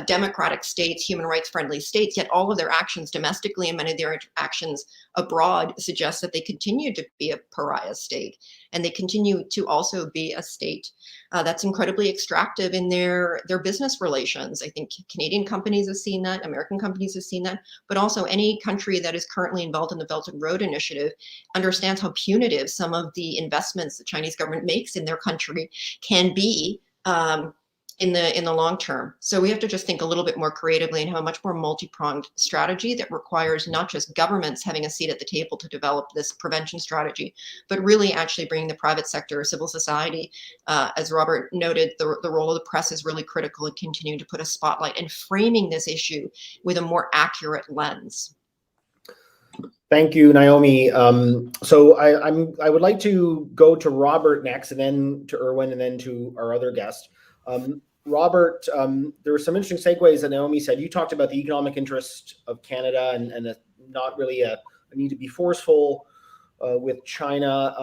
democratic states, human rights friendly states, yet all of their actions domestically and many of their actions abroad suggest that they continue to be a pariah state. And they continue to also be a state that's incredibly extractive in their business relations. I think Canadian companies have seen that, American companies have seen that, but also any country that is currently involved in the Belt and Road Initiative understands how punitive some of the investments the Chinese government makes in their country can be in the long term. So we have to just think a little bit more creatively and have a much more multi-pronged strategy that requires not just governments having a seat at the table to develop this prevention strategy, but really actually bringing the private sector, civil society. As Robert noted, the role of the press is really critical in continuing to put a spotlight and framing this issue with a more accurate lens. Thank you, Naomi. So I would like to go to Robert next, and then to Erwin, and then to our other guest. Robert, there were some interesting segues that Naomi said. You talked about the economic interest of Canada and not really a need to be forceful with China.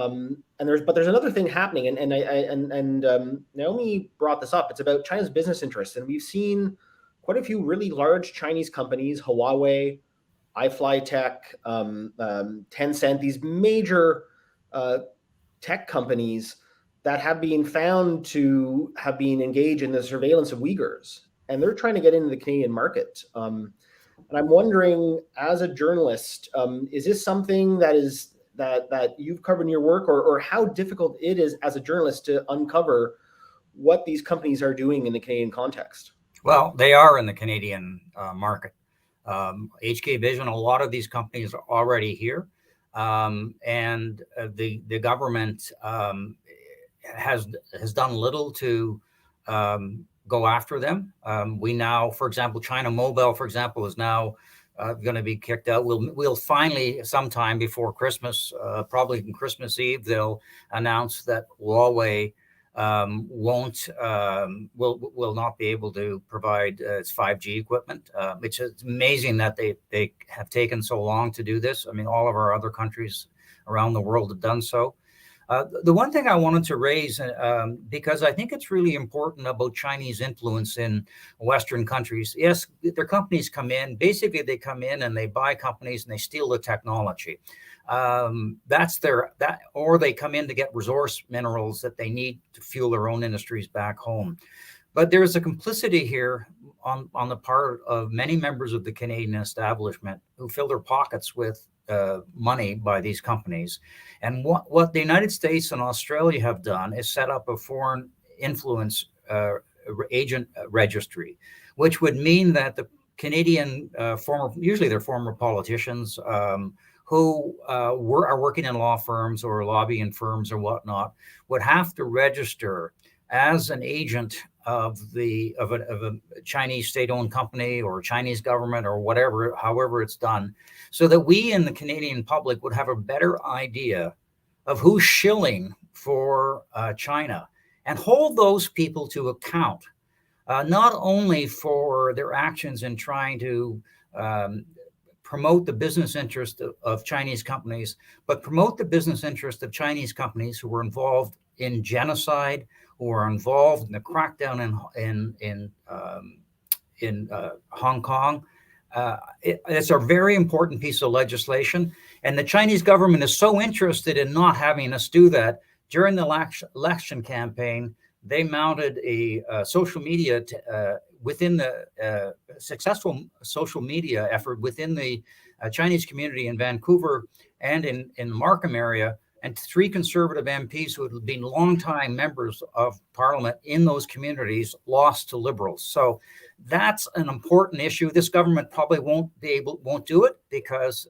But there's another thing happening, and Naomi brought this up. It's about China's business interests, and we've seen quite a few really large Chinese companies, Huawei, iFlyTech, Tencent, these major tech companies that have been found to have been engaged in the surveillance of Uyghurs, and they're trying to get into the Canadian market. And I'm wondering, as a journalist, is this something that you've covered in your work, or how difficult it is as a journalist to uncover what these companies are doing in the Canadian context? Well, they are in the Canadian market. HK Vision, a lot of these companies are already here, and the government has done little to go after them. We now, for example, China Mobile, for example, is now going to be kicked out. We'll finally, sometime before Christmas, probably on Christmas Eve, they'll announce that Huawei will not be able to provide its 5G equipment. It's amazing that they have taken so long to do this. I mean, all of our other countries around the world have done so. The one thing I wanted to raise, because I think it's really important about Chinese influence in Western countries. Yes, their companies come in. Basically, they come in and they buy companies and they steal the technology. Or they come in to get resource minerals that they need to fuel their own industries back home. But there's a complicity here on the part of many members of the Canadian establishment who fill their pockets with money by these companies. And what the United States and Australia have done is set up a foreign influence agent registry, which would mean that the Canadian usually they're former politicians who are working in law firms or lobbying firms or whatnot, would have to register as an agent of a Chinese state-owned company or Chinese government or whatever, however it's done, so that we in the Canadian public would have a better idea of who's shilling for China, and hold those people to account, not only for their actions in trying to promote the business interest of Chinese companies, but promote the business interest of Chinese companies who were involved in genocide, who are involved in the crackdown in Hong Kong, It's a very important piece of legislation. And the Chinese government is so interested in not having us do that. During the election campaign, they mounted a social media within the successful social media effort within the Chinese community in Vancouver and in the Markham area, and 3 conservative MPs who had been longtime members of parliament in those communities lost to liberals. So that's an important issue. This government probably won't do it because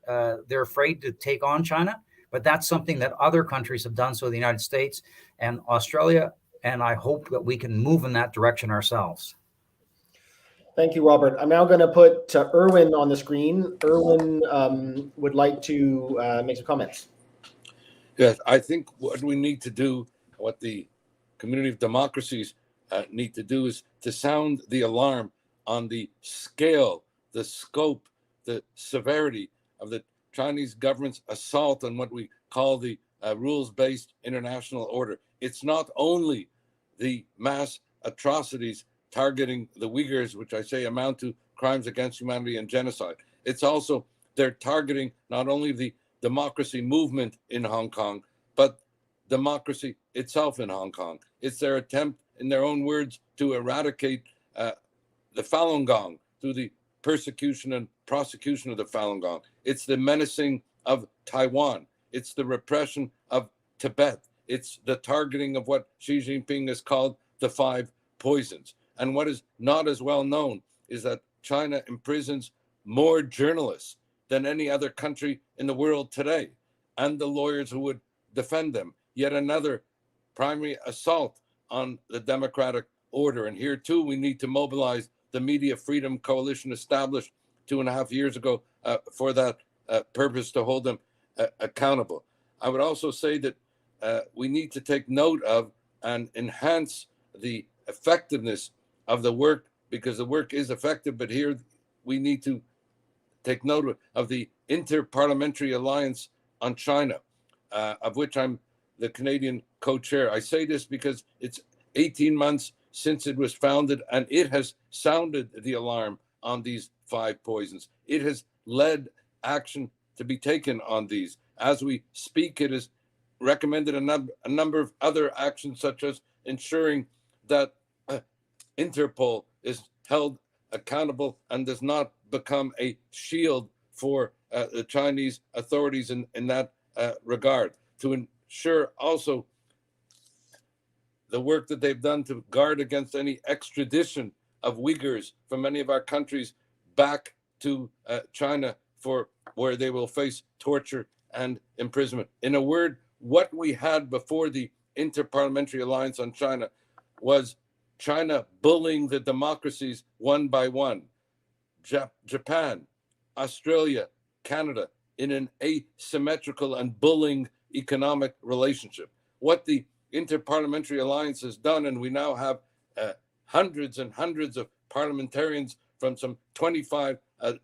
they're afraid to take on China, but that's something that other countries have done. So the United States and Australia, and I hope that we can move in that direction ourselves. Thank you, Robert. I'm now going to put Erwin on the screen. Erwin would like to make some comments. Yes, I think what we need to do, what the community of democracies need to do, is to sound the alarm on the scale, the scope, the severity of the Chinese government's assault on what we call the rules-based international order. It's not only the mass atrocities targeting the Uyghurs, which I say amount to crimes against humanity and genocide. It's also they're targeting not only the democracy movement in Hong Kong, but democracy itself in Hong Kong. It's their attempt, in their own words, to eradicate the Falun Gong through the persecution and prosecution of the Falun Gong. It's the menacing of Taiwan. It's the repression of Tibet. It's the targeting of what Xi Jinping has called the 5 poisons. And what is not as well known is that China imprisons more journalists than any other country in the world today, and the lawyers who would defend them. Yet another primary assault on the democratic order. And here too, we need to mobilize the Media Freedom Coalition established 2.5 years ago for that purpose, to hold them accountable. I would also say that we need to take note of and enhance the effectiveness of the work, because the work is effective, but here we need to take note of the Inter-Parliamentary Alliance on China, of which I'm the Canadian co-chair. I say this because it's 18 months since it was founded, and it has sounded the alarm on these 5 poisons. It has led action to be taken on these. As we speak, it has recommended a number of other actions, such as ensuring that Interpol is held accountable and does not become a shield for the Chinese authorities in that regard, to ensure also the work that they've done to guard against any extradition of Uyghurs from many of our countries back to China, for where they will face torture and imprisonment. In a word, what we had before the Inter-Parliamentary Alliance on China was China bullying the democracies one by one. Japan, Australia, Canada, in an asymmetrical and bullying economic relationship. What the Inter-Parliamentary Alliance has done, and we now have hundreds and hundreds of parliamentarians from some 25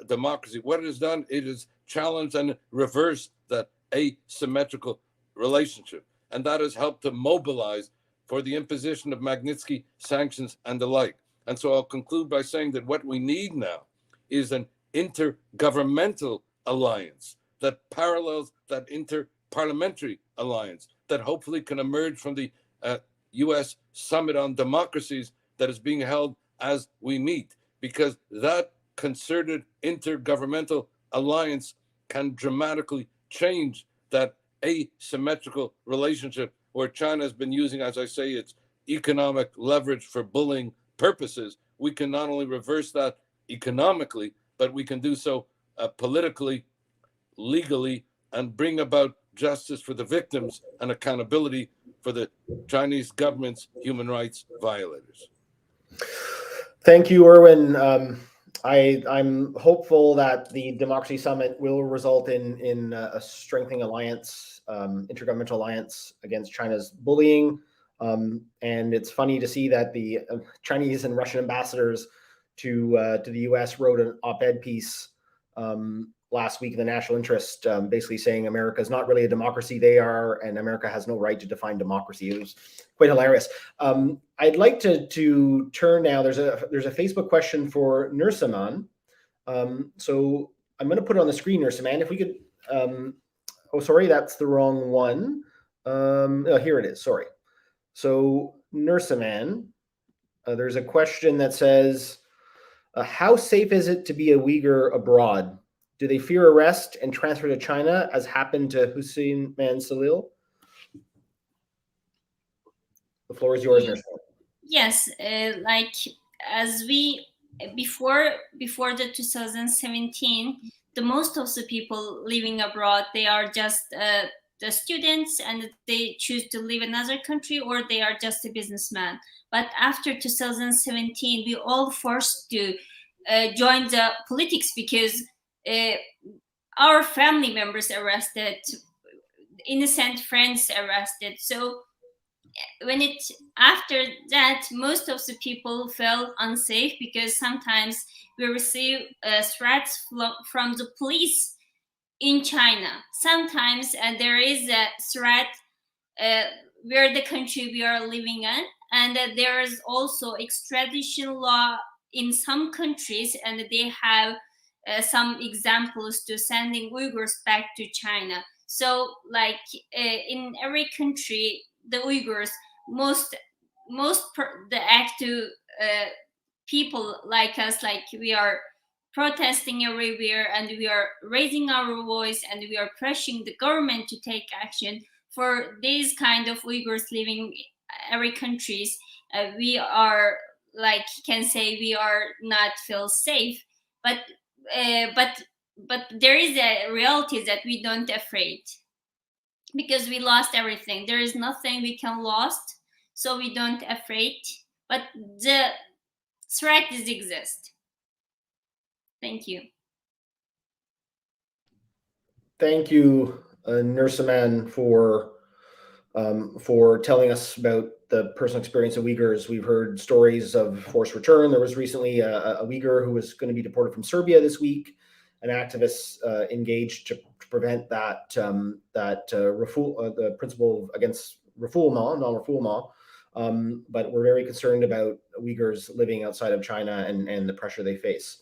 democracies. What it has done, it has challenged and reversed that asymmetrical relationship. And that has helped to mobilize for the imposition of Magnitsky sanctions and the like. And so I'll conclude by saying that what we need now is an intergovernmental alliance that parallels that inter-parliamentary alliance that hopefully can emerge from the US Summit on Democracies that is being held as we meet, because that concerted intergovernmental alliance can dramatically change that asymmetrical relationship where China has been using, as I say, its economic leverage for bullying purposes. We can not only reverse that economically, but we can do so politically, legally, and bring about justice for the victims and accountability for the Chinese government's human rights violators. Thank you, Erwin. I'm hopeful that the Democracy Summit will result in a strengthening alliance, intergovernmental alliance against China's bullying. And it's funny to see that the Chinese and Russian ambassadors to the US wrote an op-ed piece last week in the National Interest, basically saying America is not really a democracy, they are, and America has no right to define democracy. It was quite hilarious. I'd like to turn now. There's a Facebook question for Nursaman. So I'm going to put it on the screen, Nurse Aman. If we could, oh, sorry, that's the wrong one. Oh, here it is, sorry. So Nurse Aman, there's a question that says, how safe is it to be a Uyghur abroad? Do they fear arrest and transfer to China, as happened to Hussein Salil? The floor is yours, Nurse Aman. Yes, like as we before the 2017, the most of the people living abroad, they are just the students, and they choose to live in another country, or they are just a businessman. But after 2017, we all forced to join the politics, because our family members arrested, innocent friends arrested. So when it after that, most of the people felt unsafe, because sometimes we receive threats from the police in China. Sometimes there is a threat where the country we are living in, and there is also extradition law in some countries, and they have some examples to sending Uyghurs back to China. So like in every country, the Uyghurs, the active people like us, like we are protesting everywhere, and we are raising our voice, and we are pressuring the government to take action for these kind of Uyghurs living every countries. We are, like, can say we are not feel safe, but there is a reality that we don't afraid, because we lost everything. There is nothing we can lost, so we don't afraid. But the threat is exist. Thank you. Thank you, Nurse Aman, for telling us about the personal experience of Uyghurs. We've heard stories of forced return. There was recently a Uyghur who was going to be deported from Serbia this week. An activist engaged to prevent that the principle against non-refoulement. But we're very concerned about Uyghurs living outside of China and the pressure they face.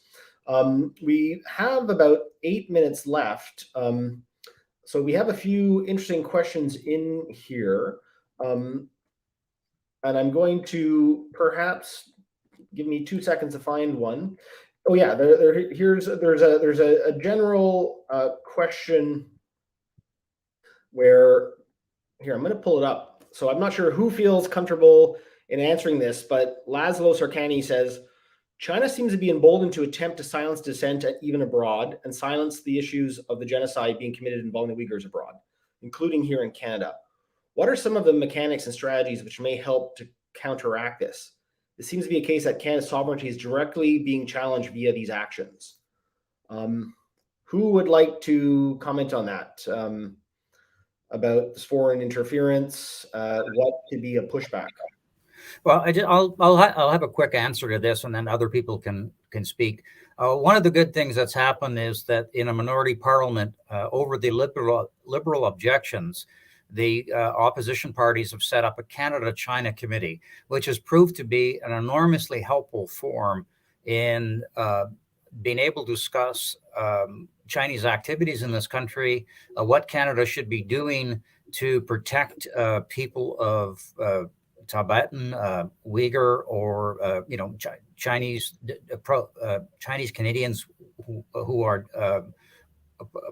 We have about 8 minutes left. So we have a few interesting questions in here. And I'm going to perhaps give me 2 seconds to find one. Oh yeah, there's a general question where, here, I'm going to pull it up. So I'm not sure who feels comfortable in answering this, but Laszlo Sarkany says, China seems to be emboldened to attempt to silence dissent even abroad and silence the issues of the genocide being committed involving the Uyghurs abroad, including here in Canada. What are some of the mechanics and strategies which may help to counteract this? It seems to be a case that Canada's sovereignty is directly being challenged via these actions. Who would like to comment on that? About this foreign interference, what could be a pushback? Well, I'll have a quick answer to this, and then other people can speak. One of the good things that's happened is that in a minority parliament, over the liberal objections, the opposition parties have set up a Canada-China committee, which has proved to be an enormously helpful forum in being able to discuss Chinese activities in this country, what Canada should be doing to protect people of Tibetan, Uyghur, or Chinese Canadians who are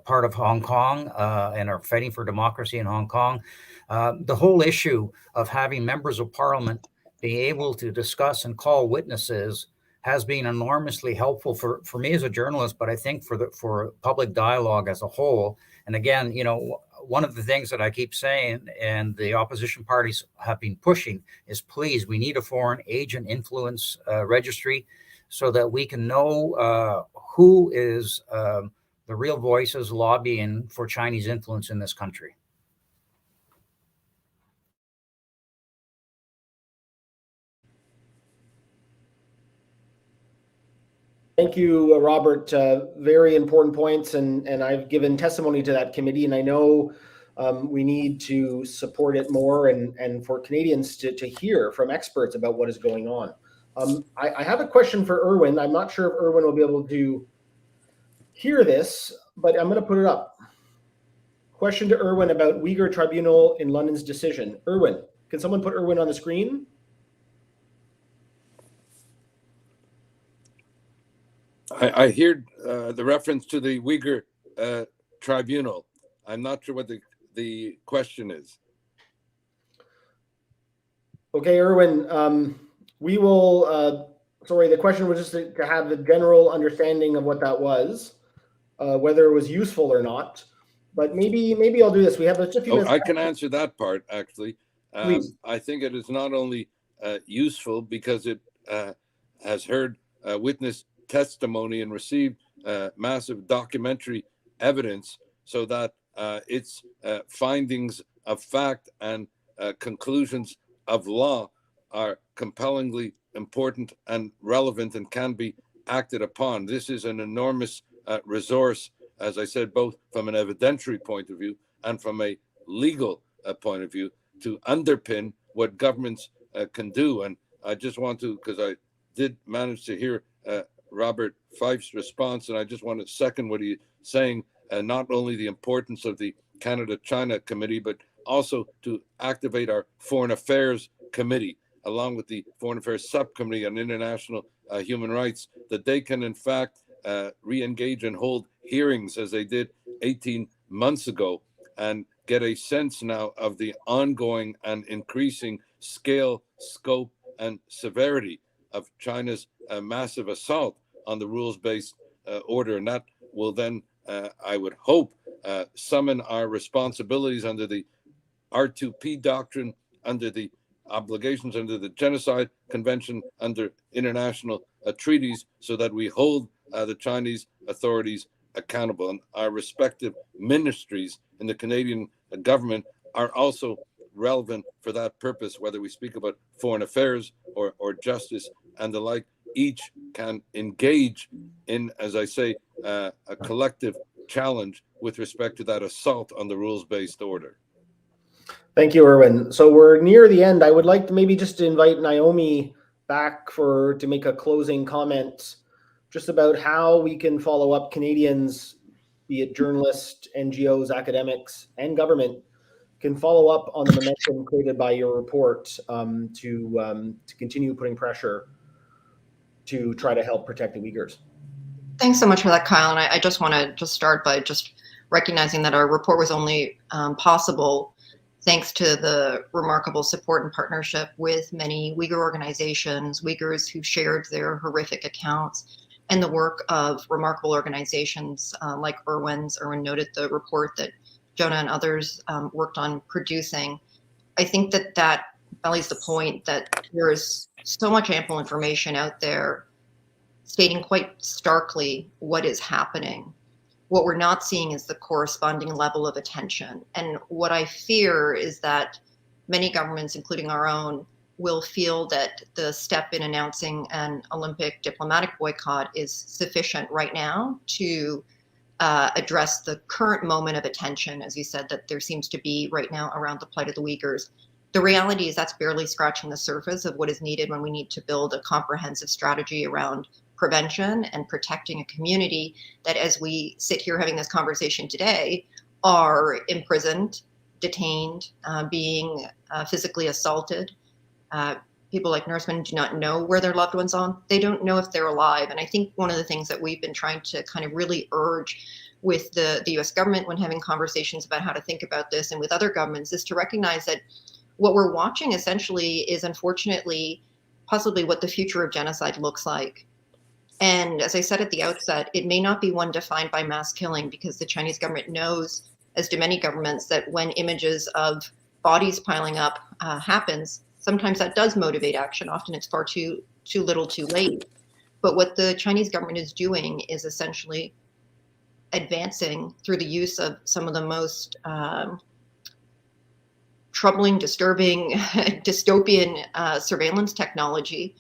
part of Hong Kong and are fighting for democracy in Hong Kong. The whole issue of having members of parliament be able to discuss and call witnesses has been enormously helpful for me as a journalist, but I think for public dialogue as a whole. And again, one of the things that I keep saying, and the opposition parties have been pushing, is please, we need a foreign agent influence registry so that we can know who is the real voices lobbying for Chinese influence in this country. Thank you, Robert. Very important points, and I've given testimony to that committee, and I know we need to support it more, and for Canadians to hear from experts about what is going on. I have a question for Erwin. I'm not sure if Erwin will be able to hear this, but I'm going to put it up. Question to Erwin about Uyghur Tribunal in London's decision. Erwin, can someone put Erwin on the screen? I hear the reference to the Uyghur Tribunal. I'm not sure what the question is. Okay, Erwin, we will, sorry, the question was just to have the general understanding of what that was, whether it was useful or not. But maybe I'll do this. We have just a few minutes. I can answer that part, actually. Please. I think it is not only useful because it has heard witness testimony and received massive documentary evidence, so that its findings of fact and conclusions of law are compellingly important and relevant and can be acted upon. This is an enormous resource, as I said, both from an evidentiary point of view and from a legal point of view, to underpin what governments can do. And I just want to, because I did manage to hear Robert Fife's response, and I just want to second what he's saying, not only the importance of the Canada-China Committee, but also to activate our Foreign Affairs Committee, along with the Foreign Affairs Subcommittee on International Human Rights, that they can in fact re-engage and hold hearings as they did 18 months ago, and get a sense now of the ongoing and increasing scale, scope, and severity of China's massive assault on the rules-based order. And that will then, I would hope, summon our responsibilities under the R2P doctrine, under the obligations under the Genocide Convention, under international treaties, so that we hold the Chinese authorities accountable. And our respective ministries in the Canadian government are also relevant for that purpose, whether we speak about foreign affairs or justice and the like. Each can engage in, as I say, a collective challenge with respect to that assault on the rules-based order. Thank you, Erwin. So we're near the end. I would like to maybe just to invite Naomi back to make a closing comment just about how we can follow up Canadians, be it journalists, NGOs, academics, and government, can follow up on the momentum created by your report to continue putting pressure to try to help protect the Uyghurs. Thanks so much for that, Kyle. And I just want to just start by just recognizing that our report was only possible thanks to the remarkable support and partnership with many Uyghur organizations, Uyghurs who shared their horrific accounts, and the work of remarkable organizations like Erwin's. Erwin noted the report that Jonah and others worked on producing. I think that belies the point that there is so much ample information out there stating quite starkly what is happening. What we're not seeing is the corresponding level of attention. And what I fear is that many governments, including our own, will feel that the step in announcing an Olympic diplomatic boycott is sufficient right now to address the current moment of attention, as you said, that there seems to be right now around the plight of the Uyghurs. The reality is that's barely scratching the surface of what is needed when we need to build a comprehensive strategy around prevention and protecting a community that, as we sit here having this conversation today, are imprisoned, detained, being physically assaulted. People like nursemen do not know where their loved ones are. They don't know if they're alive. And I think one of the things that we've been trying to kind of really urge with the US government when having conversations about how to think about this, and with other governments, is to recognize that what we're watching essentially is, unfortunately, possibly what the future of genocide looks like. And as I said at the outset, it may not be one defined by mass killing, because the Chinese government knows, as do many governments, that when images of bodies piling up happens, sometimes that does motivate action. Often it's far too little too late. But what the Chinese government is doing is essentially advancing through the use of some of the most troubling, disturbing, dystopian surveillance technology,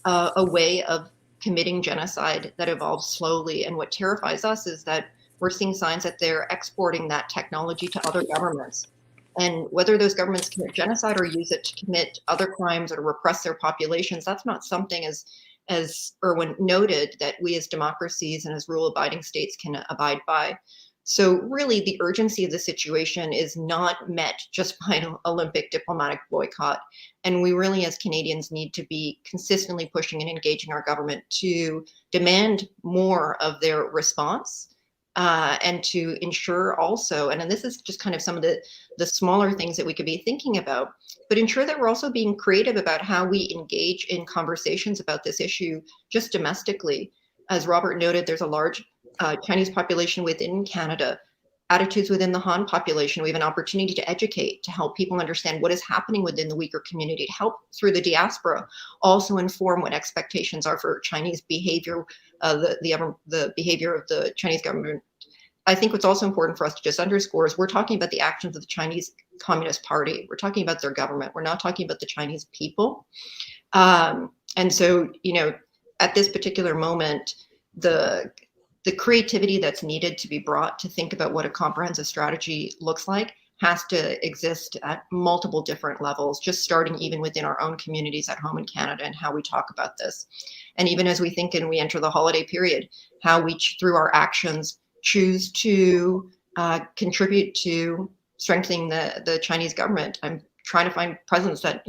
a way of committing genocide that evolves slowly. And what terrifies us is that we're seeing signs that they're exporting that technology to other governments. And whether those governments commit genocide or use it to commit other crimes or repress their populations, that's not something, as as Erwin noted, that we as democracies and as rule-abiding states can abide by. So really, the urgency of the situation is not met just by an Olympic diplomatic boycott. And we really, as Canadians, need to be consistently pushing and engaging our government to demand more of their response, and to ensure also, and this is just kind of some of the smaller things that we could be thinking about, but ensure that we're also being creative about how we engage in conversations about this issue just domestically. As Robert noted, there's a large Chinese population within Canada, attitudes within the Han population. We have an opportunity to educate, to help people understand what is happening within the Uyghur community, to help through the diaspora also inform what expectations are for Chinese behavior, the behavior of the Chinese government. I think what's also important for us to just underscore is we're talking about the actions of the Chinese Communist Party. We're talking about their government. We're not talking about the Chinese people. And so, at this particular moment, the creativity that's needed to be brought to think about what a comprehensive strategy looks like has to exist at multiple different levels, just starting even within our own communities at home in Canada and how we talk about this. And even as we think and we enter the holiday period, how we, through our actions, choose to contribute to strengthening the Chinese government. I'm trying to find presents that,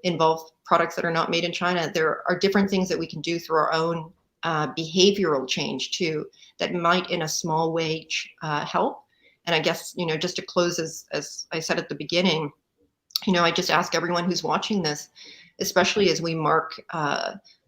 involve products that are not made in China. There are different things that we can do through our own behavioral change too, that might in a small way help. And I guess, just to close, as I said at the beginning, I just ask everyone who's watching this, especially as we mark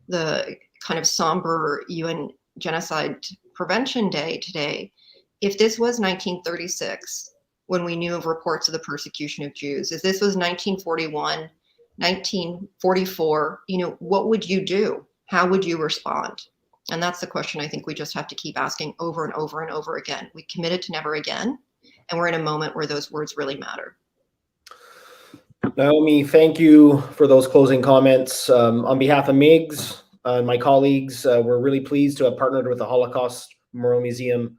the kind of somber UN Genocide Prevention Day today, if this was 1936, when we knew of reports of the persecution of Jews, if this was 1941, 1944, what would you do? How would you respond? And that's the question I think we just have to keep asking over and over and over again. We committed to never again, and we're in a moment where those words really matter. Naomi, thank you for those closing comments. On behalf of MIGS and my colleagues, we're really pleased to have partnered with the Holocaust Memorial Museum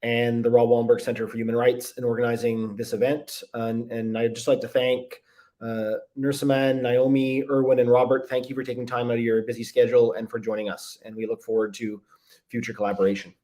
and the Raoul Wallenberg Center for Human Rights in organizing this event. And I'd just like to thank Nursaman, Naomi, Erwin, and Robert. Thank you for taking time out of your busy schedule and for joining us. And we look forward to future collaboration.